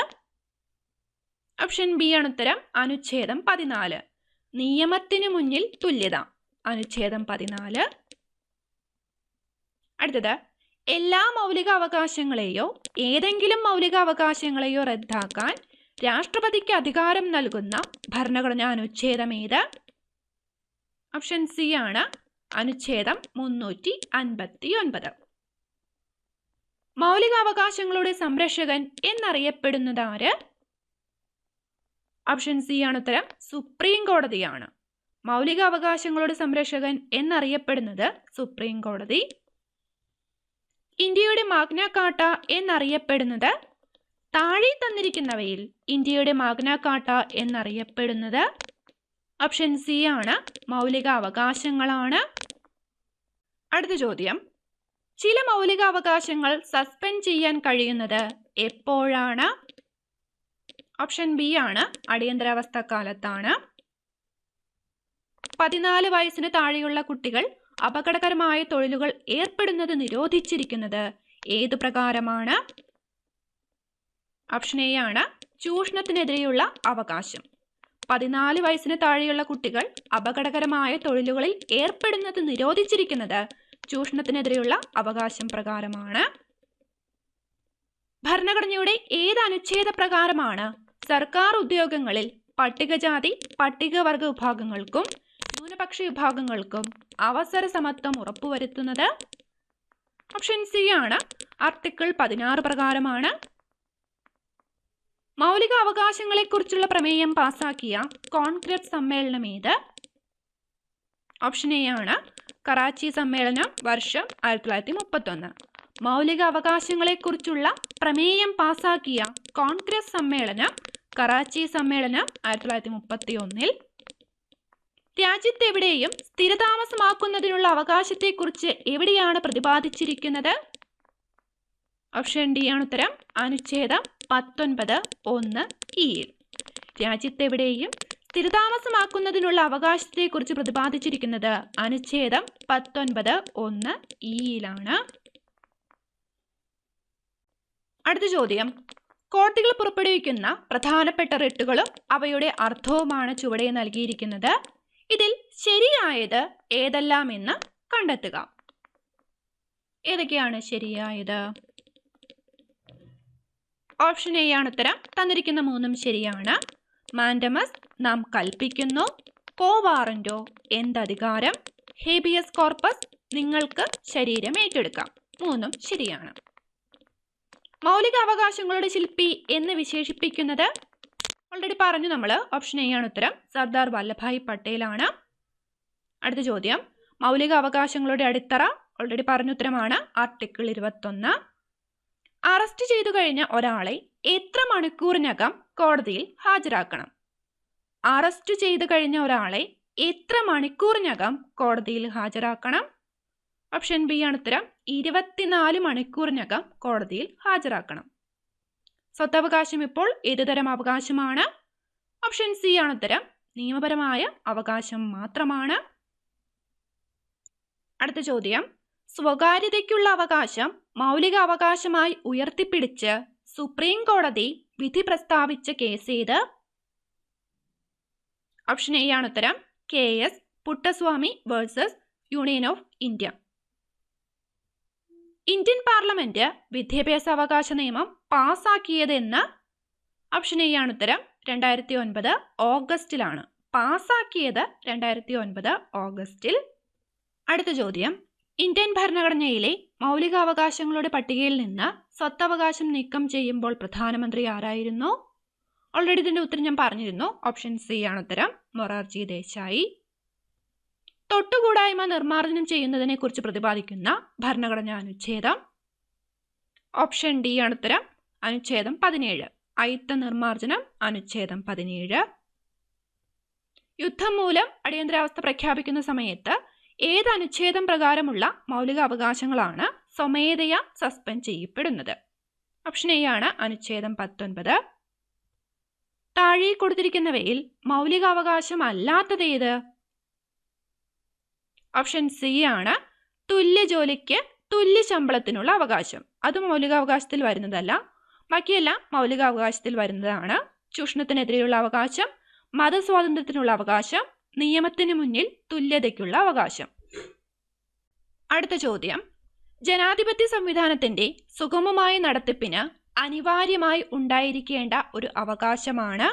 ഓപ്ഷൻ ബി ആണ് ഉത്തരം. അനുച്ഛേദം 14. നിയമത്തിനു മുന്നിൽ തുല്യത, അനുച്ഛേദം 14. അടുത്തത്, എല്ലാ മൗലിക അവകാശങ്ങളെയോ ഏതെങ്കിലും മൗലിക അവകാശങ്ങളെയോ റദ്ദാക്കാൻ രാഷ്ട്രപതിക്ക് അധികാരം നൽകുന്ന ഭരണഘടനാ അനുച്ഛേദം ഏത്? ഓപ്ഷൻ സി ആണ് അനുച്ഛേദം 359. മൗലികാവകാശങ്ങളുടെ സംരക്ഷകൻ എന്നറിയപ്പെടുന്നത് ആര്? ഓപ്ഷൻ സി ആണ് ഉത്തരം. സുപ്രീം കോടതിയാണ്. മൗലികാവകാശങ്ങളുടെ സംരക്ഷകൻ എന്നറിയപ്പെടുന്നത് സുപ്രീം കോടതി. ഇന്ത്യയുടെ മാഗ്ന കാർട്ട എന്നറിയപ്പെടുന്നത്? താഴെ തന്നിരിക്കുന്നവയിൽ ഇന്ത്യയുടെ മാഗ്ന കാർട്ട എന്നറിയപ്പെടുന്നത്? ഓപ്ഷൻ സി ആണ് മൗലികാവകാശങ്ങളാണ്. അടുത്ത ചോദ്യം, ചില മൗലികാവകാശങ്ങൾ സസ്പെൻഡ് ചെയ്യാൻ കഴിയുന്നത് എപ്പോഴാണ്? ഓപ്ഷൻ ബി ആണ് അടിയന്തരാവസ്ഥ കാലത്താണ്. 14 വയസ്സിന് താഴെയുള്ള കുട്ടികൾ അപകടകരമായ തൊഴിലുകൾ ഏർപ്പെടുന്നത് നിരോധിച്ചിരിക്കുന്നത് ഏതു പ്രകാരമാണ്? ഓപ്ഷൻ എ ആണ് ചൂഷണത്തിനെതിരെയുള്ള അവകാശം. 14 വയസ്സിന് താഴെയുള്ള കുട്ടികൾ അപകടകരമായ തൊഴിലുകളിൽ ഏർപ്പെടുന്നത് നിരോധിച്ചിരിക്കുന്നത് ചൂഷണത്തിനെതിരെയുള്ള അവകാശം പ്രകാരമാണ്. ഭരണഘടനയുടെ ഏത് അനുച്ഛേദ പ്രകാരമാണ് സർക്കാർ ഉദ്യോഗങ്ങളിൽ പട്ടികജാതി പട്ടികവർഗ വിഭാഗങ്ങൾക്കും ന്യൂനപക്ഷ വിഭാഗങ്ങൾക്കും അവസര സമത്വം ഉറപ്പുവരുത്തുന്നത്? ഓപ്ഷൻ സി ആണ് ആർട്ടിക്കിൾ 16 പ്രകാരമാണ്. മൗലിക അവകാശങ്ങളെക്കുറിച്ചുള്ള പ്രമേയം പാസാക്കിയ കോൺഗ്രസ് സമ്മേളനം ഏത്? ഓപ്ഷൻ എ ആണ് കറാച്ചി സമ്മേളനം, വർഷം 1931. മൗലിക അവകാശങ്ങളെക്കുറിച്ചുള്ള പ്രമേയം പാസാക്കിയ കോൺഗ്രസ് സമ്മേളനം കറാച്ചി സമ്മേളനം 1931. രാജ്യത്തെവിടെയും സ്ഥിരതാമസമാക്കുന്നതിനുള്ള അവകാശത്തെക്കുറിച്ച് എവിടെയാണ് പ്രതിപാദിച്ചിരിക്കുന്നത്? ഓപ്ഷൻ ഡി ആണ് ഉത്തരം. അനുച്ഛേദം 19(1)(e). രാജ്യത്തെവിടെയും സ്ഥിരതാമസമാക്കുന്നതിനുള്ള അവകാശത്തെക്കുറിച്ച് പ്രതിപാദിച്ചിരിക്കുന്നത് അനുച്ഛേദം 19(1)(e)യിലാണ്. അടുത്ത ചോദ്യം, കോടതികൾ പുറപ്പെടുവിക്കുന്ന പ്രധാനപ്പെട്ട റിട്ടുകളും അവയുടെ അർത്ഥവുമാണ് ചുവടെ നൽകിയിരിക്കുന്നത്. ഇതിൽ ശരിയായത് ഏതെല്ലാമെന്ന് കണ്ടെത്തുക. ഏതൊക്കെയാണ് ശരിയായത്? ഓപ്ഷൻ എ ആണ് ഉത്തരം. തന്നിരിക്കുന്ന 3ഉം ശരിയാണ്. മാൻഡമസ്, നാം കൽപ്പിക്കുന്നു. കോവാറന്റോ, എന്തധികാരം. ഹേബിയസ് കോർപ്പസ്, നിങ്ങൾക്ക് ശരീരം ഏറ്റെടുക്കാം. 3ഉം ശരിയാണ്. മൗലിക അവകാശങ്ങളുടെ ശില്പി എന്ന് വിശേഷിപ്പിക്കുന്നത്? ഓൾറെഡി പറഞ്ഞു നമ്മൾ. ഓപ്ഷൻ എ ആണ് ഉത്തരം. സർദാർ വല്ലഭായ് പട്ടേലാണ്. അടുത്ത ചോദ്യം, മൗലിക അവകാശങ്ങളുടെ അടിത്തറ? ഓൾറെഡി പറഞ്ഞ ഉത്തരമാണ് ആർട്ടിക്കിൾ 21. അറസ്റ്റ് ചെയ്തു കഴിഞ്ഞ ഒരാളെ എത്ര മണിക്കൂറിനകം കോടതിയിൽ ഹാജരാക്കണം? അറസ്റ്റ് ചെയ്തു കഴിഞ്ഞ ഒരാളെ എത്ര മണിക്കൂറിനകം കോടതിയിൽ ഹാജരാക്കണം? ഓപ്ഷൻ ബി ആണ് ഉത്തരം. 24 മണിക്കൂറിനകം കോടതിയിൽ ഹാജരാക്കണം. സ്വത്തവകാശം ഇപ്പോൾ ഏതുതരം അവകാശമാണ്? ഓപ്ഷൻ സി ആണ് ഉത്തരം. നിയമപരമായ അവകാശം മാത്രമാണ്. അടുത്ത ചോദ്യം, സ്വകാര്യതയ്ക്കുള്ള അവകാശം മൗലിക അവകാശമായി ഉയർത്തിപ്പിടിച്ച് സുപ്രീം കോടതി വിധി പ്രസ്താവിച്ച കേസ് ഏത്? ഓപ്ഷൻ എ ആണ് ഉത്തരം. KS Puttaswamy versus union of India. Indian parliament വിദ്യാഭ്യാസ അവകാശ നിയമം പാസാക്കിയതെന്ന്? ഓപ്ഷൻ എ ആണ് ഉത്തരം. 2009 ഓഗസ്റ്റിലാണ്. പാസാക്കിയത് 2009 ഓഗസ്റ്റിൽ. അടുത്ത ചോദ്യം, ഇന്ത്യൻ ഭരണഘടനയിലെ മൗലികാവകാശങ്ങളുടെ പട്ടികയിൽ നിന്ന് സ്വത്തവകാശം നീക്കം ചെയ്യുമ്പോൾ പ്രധാനമന്ത്രി ആരായിരുന്നു? ഓൾറെഡി ഇതിന്റെ ഉത്തരം ഞാൻ പറഞ്ഞിരുന്നു. ഓപ്ഷൻ സി ആണ് ഉത്തരം. മൊറാർജി ദേശായി. തൊട്ടുകൂടായ്മ നിർമ്മാർജ്ജനം ചെയ്യുന്നതിനെ കുറിച്ച് പ്രതിപാദിക്കുന്ന ഭരണഘടനാ അനുച്ഛേദം? ഓപ്ഷൻ ഡി ആണ് ഉത്തരം. അനുച്ഛേദം 17. അയിത്ത നിർമ്മാർജ്ജനം, അനുച്ഛേദം 17. യുദ്ധം മൂലം അടിയന്തരാവസ്ഥ പ്രഖ്യാപിക്കുന്ന സമയത്ത് ഏത് അനുച്ഛേദം പ്രകാരമുള്ള മൗലിക അവകാശങ്ങളാണ് സ്വമേധയാ സസ്പെൻഡ് ചെയ്യപ്പെടുന്നത്? ഓപ്ഷൻ എ ആണ് അനുച്ഛേദം 19. താഴെ കൊടുത്തിരിക്കുന്നവയിൽ മൗലികാവകാശം അല്ലാത്തത് ഏത്? ഓപ്ഷൻ സി ആണ്. തുല്യ ജോലിക്ക് തുല്യ ശമ്പളത്തിനുള്ള അവകാശം. അത് മൗലികാവകാശത്തിൽ വരുന്നതല്ല, ബാക്കിയെല്ലാം മൗലികാവകാശത്തിൽ വരുന്നതാണ്. ചൂഷണത്തിനെതിരെയുള്ള അവകാശം, മതസ്വാതന്ത്ര്യത്തിനുള്ള അവകാശം, നിയമത്തിന് മുന്നിൽ തുല്യതയ്ക്കുള്ള അവകാശം. അടുത്ത ചോദ്യം, ജനാധിപത്യ സംവിധാനത്തിന്റെ സുഗമമായ നടത്തിപ്പിന് അനിവാര്യമായി ഉണ്ടായിരിക്കേണ്ട ഒരു അവകാശമാണ്.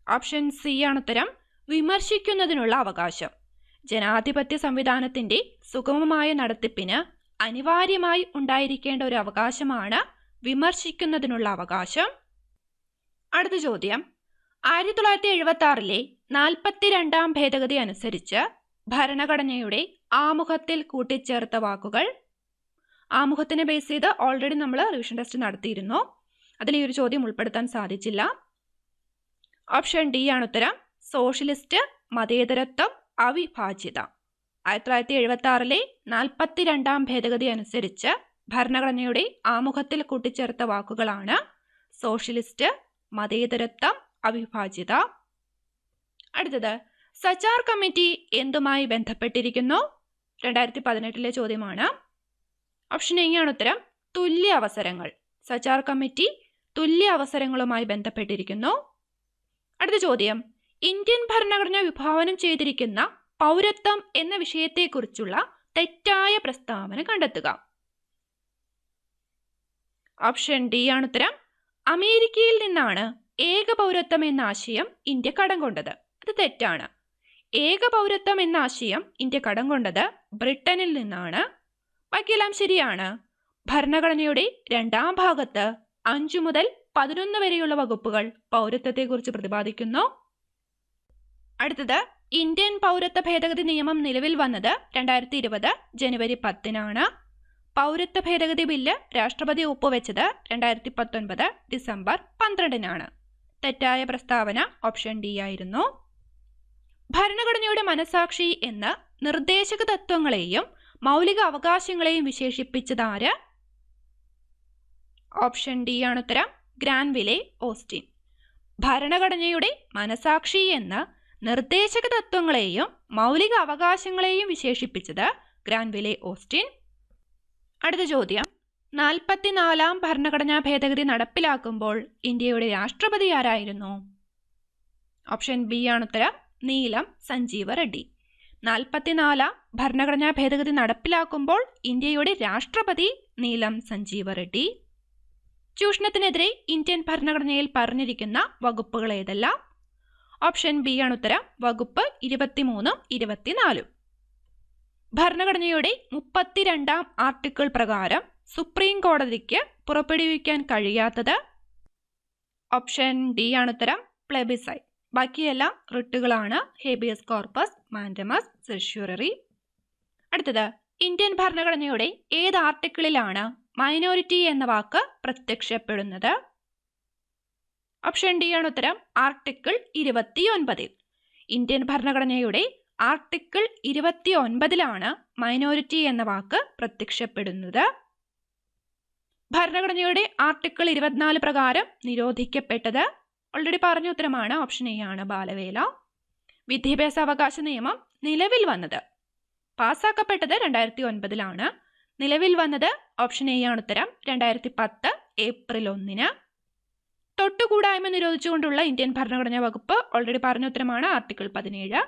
ഓപ്ഷൻ സി ആണ് ഉത്തരം, വിമർശിക്കുന്നതിനുള്ള അവകാശം. ജനാധിപത്യ സംവിധാനത്തിന്റെ സുഗമമായ നടത്തിപ്പിന് അനിവാര്യമായി ഉണ്ടായിരിക്കേണ്ട ഒരു അവകാശമാണ് വിമർശിക്കുന്നതിനുള്ള അവകാശം. അടുത്ത ചോദ്യം, 1976 42 ഭേദഗതി അനുസരിച്ച് ഭരണഘടനയുടെ ആമുഖത്തിൽ കൂട്ടിച്ചേർത്ത വാക്കുകൾ. ആമുഖത്തിനെ ബേസ് ചെയ്ത് ഓൾറെഡി നമ്മൾ റിവിഷൻ ടെസ്റ്റ് നടത്തിയിരുന്നു, അതിൽ ഈ ഒരു ചോദ്യം ഉൾപ്പെടുത്താൻ സാധിച്ചില്ല. ഓപ്ഷൻ ഡി ആണ് ഉത്തരം, സോഷ്യലിസ്റ്റ്, മതേതരത്വം, അവിഭാജ്യത. 1976 42 ഭേദഗതി അനുസരിച്ച് ഭരണഘടനയുടെ ആമുഖത്തിൽ കൂട്ടിച്ചേർത്ത വാക്കുകളാണ് സോഷ്യലിസ്റ്റ്, മതേതരത്വം, അവിഭാജ്യത. അടുത്തത്, സച്ചാർ കമ്മിറ്റി എന്തുമായി ബന്ധപ്പെട്ടിരിക്കുന്നു? 2018 ചോദ്യമാണ്. ഓപ്ഷൻ എ ആണ് ഉത്തരം, തുല്യ അവസരങ്ങൾ. സച്ചാർ കമ്മിറ്റി തുല്യ അവസരങ്ങളുമായി ബന്ധപ്പെട്ടിരിക്കുന്നു. അടുത്ത ചോദ്യം, ഇന്ത്യൻ ഭരണഘടന വിഭാവനം ചെയ്തിരിക്കുന്ന പൗരത്വം എന്ന വിഷയത്തെക്കുറിച്ചുള്ള തെറ്റായ പ്രസ്താവന കണ്ടെത്തുക. ഓപ്ഷൻ ഡി ആണ് ഉത്തരം, അമേരിക്കയിൽ നിന്നാണ് ഏക പൗരത്വം എന്ന ആശയം ഇന്ത്യ കടം കൊണ്ടത്. അത് തെറ്റാണ്. ഏക പൗരത്വം എന്ന ആശയം ഇന്ത്യ കടം കൊണ്ടത് ബ്രിട്ടനിൽ നിന്നാണ്. ബാക്കിയെല്ലാം ശരിയാണ്. ഭരണഘടനയുടെ 2ാം ഭാഗത്ത് 5 മുതൽ 11 വരെയുള്ള വകുപ്പുകൾ പൗരത്വത്തെക്കുറിച്ച് പ്രതിപാദിക്കുന്നു. അടുത്തത്, ഇന്ത്യൻ പൗരത്വ ഭേദഗതി നിയമം നിലവിൽ വന്നത് 2020 ജനുവരി 10 പൗരത്വ ഭേദഗതി ബില്ല് രാഷ്ട്രപതി ഒപ്പുവെച്ചത് 2019 ഡിസംബർ 12 തെറ്റായ പ്രസ്താവന ഓപ്ഷൻ ഡി ആയിരുന്നു. ഭരണഘടനയുടെ മനസാക്ഷി എന്ന് നിർദ്ദേശക തത്വങ്ങളെയും മൗലിക അവകാശങ്ങളെയും വിശേഷിപ്പിച്ചതാര്? ഓപ്ഷൻ ഡി ആണ് ഉത്തരം, ഗ്രാൻവിലെ ഓസ്റ്റിൻ. ഭരണഘടനയുടെ മനസാക്ഷി എന്ന് നിർദ്ദേശക തത്വങ്ങളെയും മൗലിക അവകാശങ്ങളെയും വിശേഷിപ്പിച്ചത് ഗ്രാൻവിലെ ഓസ്റ്റിൻ. അടുത്ത ചോദ്യം, 44ാം ഭരണഘടനാ ഭേദഗതി നടപ്പിലാക്കുമ്പോൾ ഇന്ത്യയുടെ രാഷ്ട്രപതി ആരായിരുന്നു? ഓപ്ഷൻ ബി ആണ് ഉത്തരം, നീലം സഞ്ജീവ റെഡ്ഡി. 44ാം ഭരണഘടനാ ഭേദഗതി നടപ്പിലാക്കുമ്പോൾ ഇന്ത്യയുടെ രാഷ്ട്രപതി നീലം സഞ്ജീവ റെഡ്ഡി. ചൂഷണത്തിനെതിരെ ഇന്ത്യൻ ഭരണഘടനയിൽ പറഞ്ഞിരിക്കുന്ന വകുപ്പുകൾ ഏതെല്ലാം? ഓപ്ഷൻ ബി ആണ് ഉത്തരം, വകുപ്പ് 23ഉം 24ഉം. ഭരണഘടനയുടെ 32ാം ആർട്ടിക്കിൾ പ്രകാരം സുപ്രീം കോടതിക്ക് പുറപ്പെടുവിക്കാൻ കഴിയാത്തത്? ഓപ്ഷൻ ഡി ആണ് ഉത്തരം, പ്ലെബിസൈറ്റ്. ബാക്കിയെല്ലാം റിട്ടുകളാണ്, ഹേബിയസ് കോർപ്പസ്, മാൻഡമസ്, സെർഷ്യൂററി. അടുത്തത്, ഇന്ത്യൻ ഭരണഘടനയുടെ ഏത് ആർട്ടിക്കിളിലാണ് മൈനോറിറ്റി എന്ന വാക്ക് പ്രത്യക്ഷപ്പെടുന്നത്? ഓപ്ഷൻ ഡി ആണ് ഉത്തരം, ആർട്ടിക്കിൾ 29. ഇന്ത്യൻ ഭരണഘടനയുടെ ആർട്ടിക്കിൾ 29 മൈനോറിറ്റി എന്ന വാക്ക് പ്രത്യക്ഷപ്പെടുന്നത്. ഭരണഘടനയുടെ ആർട്ടിക്കിൾ 24 പ്രകാരം നിരോധിക്കപ്പെട്ടത്? ഓൾറെഡി പറഞ്ഞ ഉത്തരമാണ്, ഓപ്ഷൻ എ ആണ്, ബാലവേല. വിദ്യാഭ്യാസ അവകാശ നിയമം നിലവിൽ വന്നത്, പാസ്സാക്കപ്പെട്ടത് 2009 നിലവിൽ വന്നത്? ഓപ്ഷൻ എ ആണ് ഉത്തരം, 2010 ഏപ്രിൽ 1. തൊട്ടുകൂടായ്മ നിരോധിച്ചുകൊണ്ടുള്ള ഇന്ത്യൻ ഭരണഘടനാ വകുപ്പ് ഓൾറെഡി പറഞ്ഞ ഉത്തരമാണ്, ആർട്ടിക്കിൾ 17.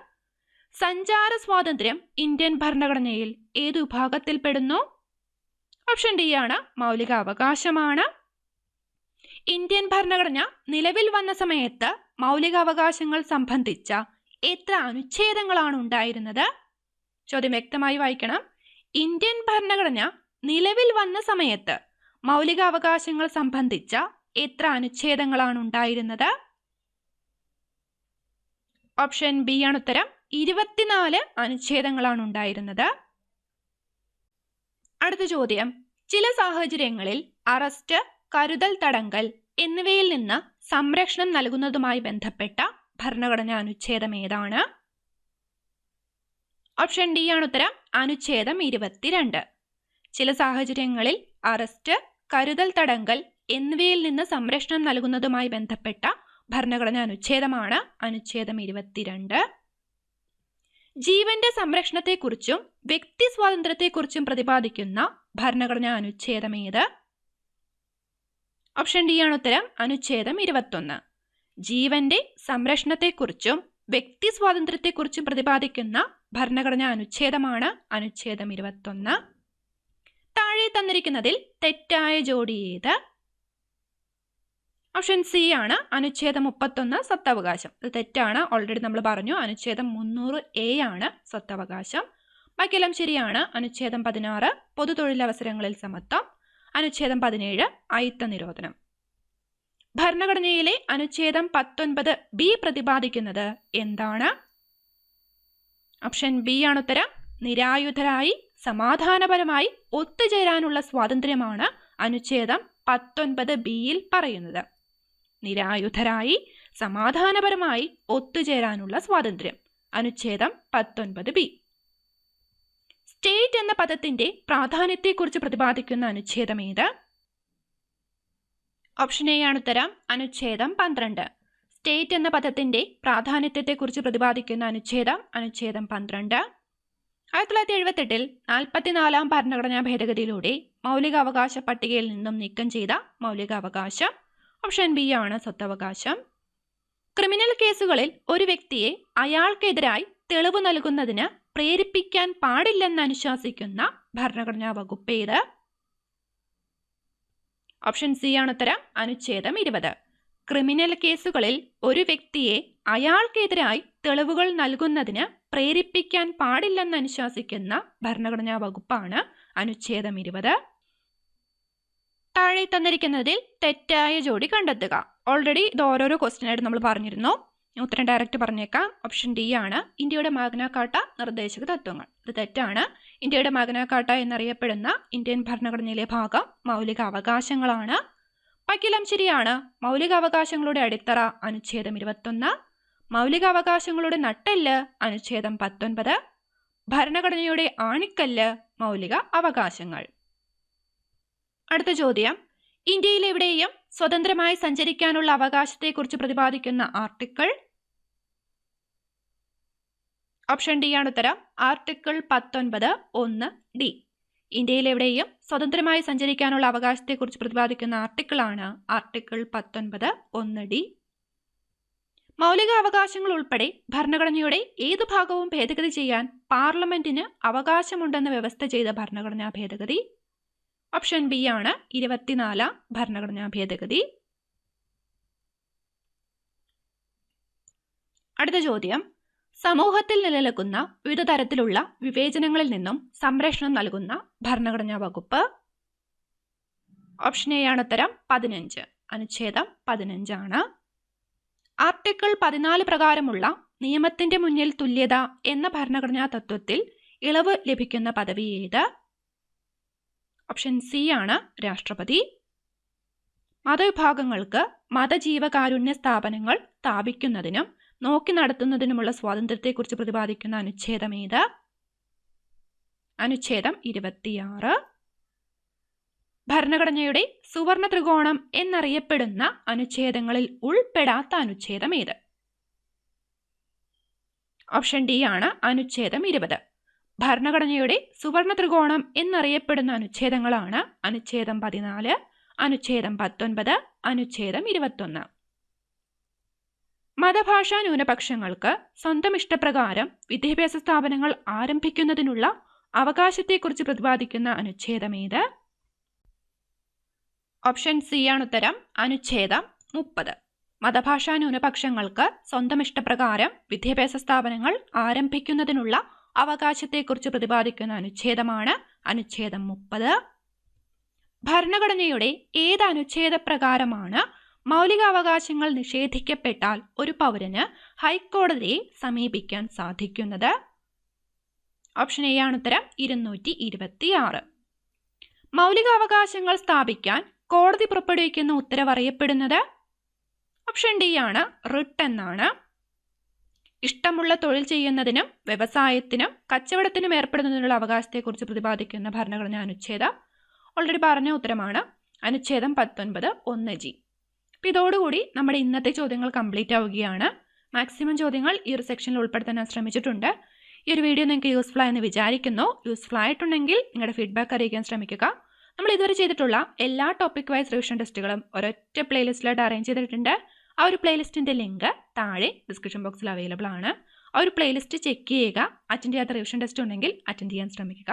സഞ്ചാര സ്വാതന്ത്ര്യം ഇന്ത്യൻ ഭരണഘടനയിൽ ഏതു വിഭാഗത്തിൽപ്പെടുന്നു? ഓപ്ഷൻ ഡി ആണ്, മൗലിക അവകാശമാണ്. ഇന്ത്യൻ ഭരണഘടന നിലവിൽ വന്ന സമയത്ത് മൗലികാവകാശങ്ങൾ സംബന്ധിച്ച എത്ര അനുച്ഛേദങ്ങളാണ് ഉണ്ടായിരുന്നത്? ചോദ്യം വ്യക്തമായി വായിക്കണം. ഇന്ത്യൻ ഭരണഘടന നിലവിൽ വന്ന സമയത്ത് മൗലികാവകാശങ്ങൾ സംബന്ധിച്ച എത്ര അനുച്ഛേദങ്ങളാണ് ഉണ്ടായിരുന്നത്? ഓപ്ഷൻ ബി ആണ് ഉത്തരം, 24 അനുച്ഛേദങ്ങളാണ് ഉണ്ടായിരുന്നത്. അടുത്ത ചോദ്യം, ചില സാഹചര്യങ്ങളിൽ അറസ്റ്റ്, കരുതൽ തടങ്കൽ എന്നിവയിൽ നിന്ന് സംരക്ഷണം നൽകുന്നതുമായി ബന്ധപ്പെട്ട ഭരണഘടനാ അനുച്ഛേദം ഏതാണ്? ഓപ്ഷൻ ഡി ആണ് ഉത്തരം, അനുച്ഛേദം 22. ചില സാഹചര്യങ്ങളിൽ അറസ്റ്റ്, കരുതൽ തടങ്കൽ എന്നിവയിൽ നിന്ന് സംരക്ഷണം നൽകുന്നതുമായി ബന്ധപ്പെട്ട ഭരണഘടനാ അനുച്ഛേദമാണ് അനുച്ഛേദം 22. ജീവന്റെ സംരക്ഷണത്തെക്കുറിച്ചും വ്യക്തി സ്വാതന്ത്ര്യത്തെക്കുറിച്ചും പ്രതിപാദിക്കുന്ന ഭരണഘടനാ അനുച്ഛേദം ഏത്? ഓപ്ഷൻ ഡി ആണ് ഉത്തരം. അനുച്ഛേദം 21. ജീവന്റെ സംരക്ഷണത്തെക്കുറിച്ചും വ്യക്തി സ്വാതന്ത്ര്യത്തെക്കുറിച്ചും പ്രതിപാദിക്കുന്ന ഭരണഘടനാ അനുച്ഛേദമാണ് അനുച്ഛേദം 21. താഴെ തന്നിരിക്കുന്നതിൽ തെറ്റായ ജോഡി ഏത്? ഓപ്ഷൻ സി ആണ്. അനുച്ഛേദം 31 സ്വത്തവകാശം. ഇത് തെറ്റാണ്. ഓൾറെഡി നമ്മൾ പറഞ്ഞു. അനുച്ഛേദം 300A ആണ് സ്വത്തവകാശം. ബാക്കിയെല്ലാം ശരിയാണ്. അനുച്ഛേദം 16 പൊതു തൊഴിലവസരങ്ങളിൽ സമത്വം. അനുച്ഛേദം 17 അയിത്ത നിരോധനം. ഭരണഘടനയിലെ അനുച്ഛേദം 19B പ്രതിപാദിക്കുന്നത് എന്താണ്? ഓപ്ഷൻ ബി ആണ് ഉത്തരം. നിരായുധരായി സമാധാനപരമായി ഒത്തുചേരാനുള്ള സ്വാതന്ത്ര്യമാണ് അനുച്ഛേദം 19Bയിൽ പറയുന്നത്. നിരായുധരായി സമാധാനപരമായി ഒത്തുചേരാനുള്ള സ്വാതന്ത്ര്യം, അനുച്ഛേദം 19B. സ്റ്റേറ്റ് എന്ന പദത്തിന്റെ പ്രാധാന്യത്തെക്കുറിച്ച് പ്രതിപാദിക്കുന്ന അനുച്ഛേദം ഏത്? ഓപ്ഷൻ എ ആണ് ഉത്തരം. അനുച്ഛേദം 12. സ്റ്റേറ്റ് എന്ന പദത്തിന്റെ പ്രാധാന്യത്തെക്കുറിച്ച് പ്രതിപാദിക്കുന്ന അനുച്ഛേദം അനുച്ഛേദം 12. 1978 44ാം ഭരണഘടനാ ഭേദഗതിയിലൂടെ മൗലികാവകാശ പട്ടികയിൽ നിന്നും നീക്കം ചെയ്ത മൗലികാവകാശം. ഓപ്ഷൻ ബി ആണ് സ്വത്തവകാശം. ക്രിമിനൽ കേസുകളിൽ ഒരു വ്യക്തിയെ അയാൾക്കെതിരായി തെളിവ് നൽകുന്നതിന് പ്രേരിപ്പിക്കാൻ പാടില്ലെന്ന് അനുശാസിക്കുന്ന ഭരണഘടനാ വകുപ്പ് ഏത്? ഓപ്ഷൻ സി ആണ് ഉത്തരം. അനുച്ഛേദം 20. ക്രിമിനൽ കേസുകളിൽ ഒരു വ്യക്തിയെ അയാൾക്കെതിരായി തെളിവുകൾ നൽകുന്നതിന് പ്രേരിപ്പിക്കാൻ പാടില്ലെന്ന് അനുശാസിക്കുന്ന ഭരണഘടനാ വകുപ്പാണ് അനുച്ഛേദം 20. താഴെ തന്നിരിക്കുന്നതിൽ തെറ്റായ ജോഡി കണ്ടെത്തുക. ഓൾറെഡി ഇത് ഓരോരോ ക്വസ്റ്റ്യൻ ആയിട്ട് നമ്മൾ പറഞ്ഞിരുന്നു. ഉത്തരം ഡയറക്റ്റ് പറഞ്ഞേക്കാം. ഓപ്ഷൻ ഡി ആണ്. ഇന്ത്യയുടെ മാഗ്ന കാർട്ട നിർദ്ദേശക തത്വങ്ങൾ. ഇത് തെറ്റാണ്. ഇന്ത്യയുടെ മാഗ്ന കാർട്ട എന്നറിയപ്പെടുന്ന ഇന്ത്യൻ ഭരണഘടനയിലെ ഭാഗം മൗലിക അവകാശങ്ങളാണ്. ബാക്കിയെല്ലാം ശരിയാണ്. മൗലികാവകാശങ്ങളുടെ അടിത്തറ അനുച്ഛേദം 21. മൗലികാവകാശങ്ങളുടെ നട്ടെല്ല് അനുച്ഛേദം 19. ഭരണഘടനയുടെ ആണിക്കല്ല് മൗലിക അവകാശങ്ങൾ. അടുത്ത ചോദ്യം. ഇന്ത്യയിൽ എവിടെയും സ്വതന്ത്രമായി സഞ്ചരിക്കാനുള്ള അവകാശത്തെക്കുറിച്ച് പ്രതിപാദിക്കുന്ന ആർട്ടിക്കിൾ? ഓപ്ഷൻ ഡി ആണ് ഉത്തരം. Article 19(1)D. ഇന്ത്യയിൽ എവിടെയും സ്വതന്ത്രമായി സഞ്ചരിക്കാനുള്ള അവകാശത്തെക്കുറിച്ച് പ്രതിപാദിക്കുന്ന ആർട്ടിക്കിളാണ് ആർട്ടിക്കിൾ 19(1)D. മൗലിക അവകാശങ്ങൾ ഉൾപ്പെടെ ഭരണഘടനയുടെ ഏതു ഭാഗവും ഭേദഗതി ചെയ്യാൻ പാർലമെന്റിന് അവകാശമുണ്ടെന്ന് വ്യവസ്ഥ ചെയ്ത ഭരണഘടനാ ഭേദഗതി? ഓപ്ഷൻ ബി ആണ് 24ാം ഭരണഘടനാ ഭേദഗതി. അടുത്ത ചോദ്യം. സമൂഹത്തിൽ നിലനിൽക്കുന്ന വിവിധ തരത്തിലുള്ള വിവേചനങ്ങളിൽ നിന്നും സംരക്ഷണം നൽകുന്ന ഭരണഘടനാ വകുപ്പ്? ഓപ്ഷൻ എ ആണ് ഉത്തരം. 15. അനുച്ഛേദം 15 ആണ്. ആർട്ടിക്കിൾ 14 പ്രകാരമുള്ള നിയമത്തിന്റെ മുന്നിൽ തുല്യത എന്ന ഭരണഘടനാ തത്വത്തിൽ ഇളവ് ലഭിക്കുന്ന പദവി ഏത്? ഓപ്ഷൻ സി ആണ്. രാഷ്ട്രപതി. മതവിഭാഗങ്ങൾക്ക് മതജീവകാരുണ്യ സ്ഥാപനങ്ങൾ സ്ഥാപിക്കുന്നതിനും നോക്കി നടത്തുന്നതിനുമുള്ള സ്വാതന്ത്ര്യത്തെക്കുറിച്ച് പ്രതിപാദിക്കുന്ന അനുച്ഛേദം ഏത്? അനുച്ഛേദം 26. ഭരണഘടനയുടെ സുവർണ ത്രികോണം എന്നറിയപ്പെടുന്ന അനുച്ഛേദങ്ങളിൽ ഉൾപ്പെടാത്ത അനുച്ഛേദം ഏത്? ഓപ്ഷൻ ഡി ആണ്. അനുച്ഛേദം 20. ഭരണഘടനയുടെ സുവർണ ത്രികോണം എന്നറിയപ്പെടുന്ന അനുച്ഛേദങ്ങളാണ് അനുച്ഛേദം 14, അനുച്ഛേദം 19, അനുച്ഛേദം 21. മതഭാഷാ ന്യൂനപക്ഷങ്ങൾക്ക് സ്വന്തം ഇഷ്ടപ്രകാരം വിദ്യാഭ്യാസ സ്ഥാപനങ്ങൾ ആരംഭിക്കുന്നതിനുള്ള അവകാശത്തെക്കുറിച്ച് പ്രതിപാദിക്കുന്ന അനുച്ഛേദം ഏത്? ഓപ്ഷൻ സി ആണ് ഉത്തരം. അനുച്ഛേദം 30. മതഭാഷാ ന്യൂനപക്ഷങ്ങൾക്ക് സ്വന്തം ഇഷ്ടപ്രകാരം വിദ്യാഭ്യാസ സ്ഥാപനങ്ങൾ ആരംഭിക്കുന്നതിനുള്ള അവകാശത്തെക്കുറിച്ച് പ്രതിപാദിക്കുന്ന അനുച്ഛേദമാണ് അനുച്ഛേദം 30. ഭരണഘടനയുടെ ഏത് അനുച്ഛേദപ്രകാരമാണ് മൗലികാവകാശങ്ങൾ നിഷേധിക്കപ്പെട്ടാൽ ഒരു പൗരന് ഹൈക്കോടതിയെ സമീപിക്കാൻ സാധിക്കുന്നത്? ഓപ്ഷൻ എ ആണ് ഉത്തരം. 226. മൗലികാവകാശങ്ങൾ സ്ഥാപിക്കാൻ കോടതി പുറപ്പെടുവിക്കുന്ന ഉത്തരവ് അറിയപ്പെടുന്നത്? ഓപ്ഷൻ ഡി ആണ്. റിട്ട് എന്നാണ്. ഇഷ്ടമുള്ള തൊഴിൽ ചെയ്യുന്നതിനും വ്യവസായത്തിനും കച്ചവടത്തിനും ഏർപ്പെടുന്നതിനുള്ള അവകാശത്തെക്കുറിച്ച് പ്രതിപാദിക്കുന്ന ഭരണഘടനാ അനുച്ഛേദം ഓൾറെഡി പറഞ്ഞ ഉത്തരമാണ് അനുച്ഛേദം 19(1)G. അപ്പോൾ ഇതോടുകൂടി നമ്മുടെ ഇന്നത്തെ ചോദ്യങ്ങൾ കംപ്ലീറ്റ് ആവുകയാണ്. മാക്സിമം ചോദ്യങ്ങൾ ഈ ഒരു സെക്ഷനിൽ ഉൾപ്പെടുത്താൻ ശ്രമിച്ചിട്ടുണ്ട്. ഈ ഒരു വീഡിയോ നിങ്ങൾക്ക് യൂസ്ഫുൾ ആയെന്ന് വിചാരിക്കുന്നു. യൂസ്ഫുൾ ആയിട്ടുണ്ടെങ്കിൽ നിങ്ങളുടെ ഫീഡ്ബാക്ക് അറിയിക്കാൻ ശ്രമിക്കുക. നമ്മൾ ഇതുവരെ ചെയ്തിട്ടുള്ള എല്ലാ ടോപ്പിക് വൈസ് റിവിഷൻ ടെസ്റ്റുകളും ഒരൊറ്റ പ്ലേലിസ്റ്റിലായിട്ട് അറേഞ്ച് ചെയ്തിട്ടുണ്ട്. ആ ഒരു പ്ലേലിസ്റ്റിൻ്റെ ലിങ്ക് താഴെ ഡിസ്ക്രിപ്ഷൻ ബോക്സിൽ അവൈലബിൾ ആണ്. ആ ഒരു പ്ലേലിസ്റ്റ് ചെക്ക് ചെയ്യുക. അറ്റൻഡ് ചെയ്യാത്ത റിവിഷൻ ടെസ്റ്റ് ഉണ്ടെങ്കിൽ അറ്റൻഡ് ചെയ്യാൻ ശ്രമിക്കുക.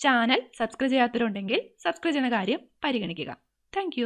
ചാനൽ സബ്സ്ക്രൈബ് ചെയ്യാത്തവരുണ്ടെങ്കിൽ സബ്സ്ക്രൈബ് ചെയ്യുന്ന കാര്യം പരിഗണിക്കുക. താങ്ക്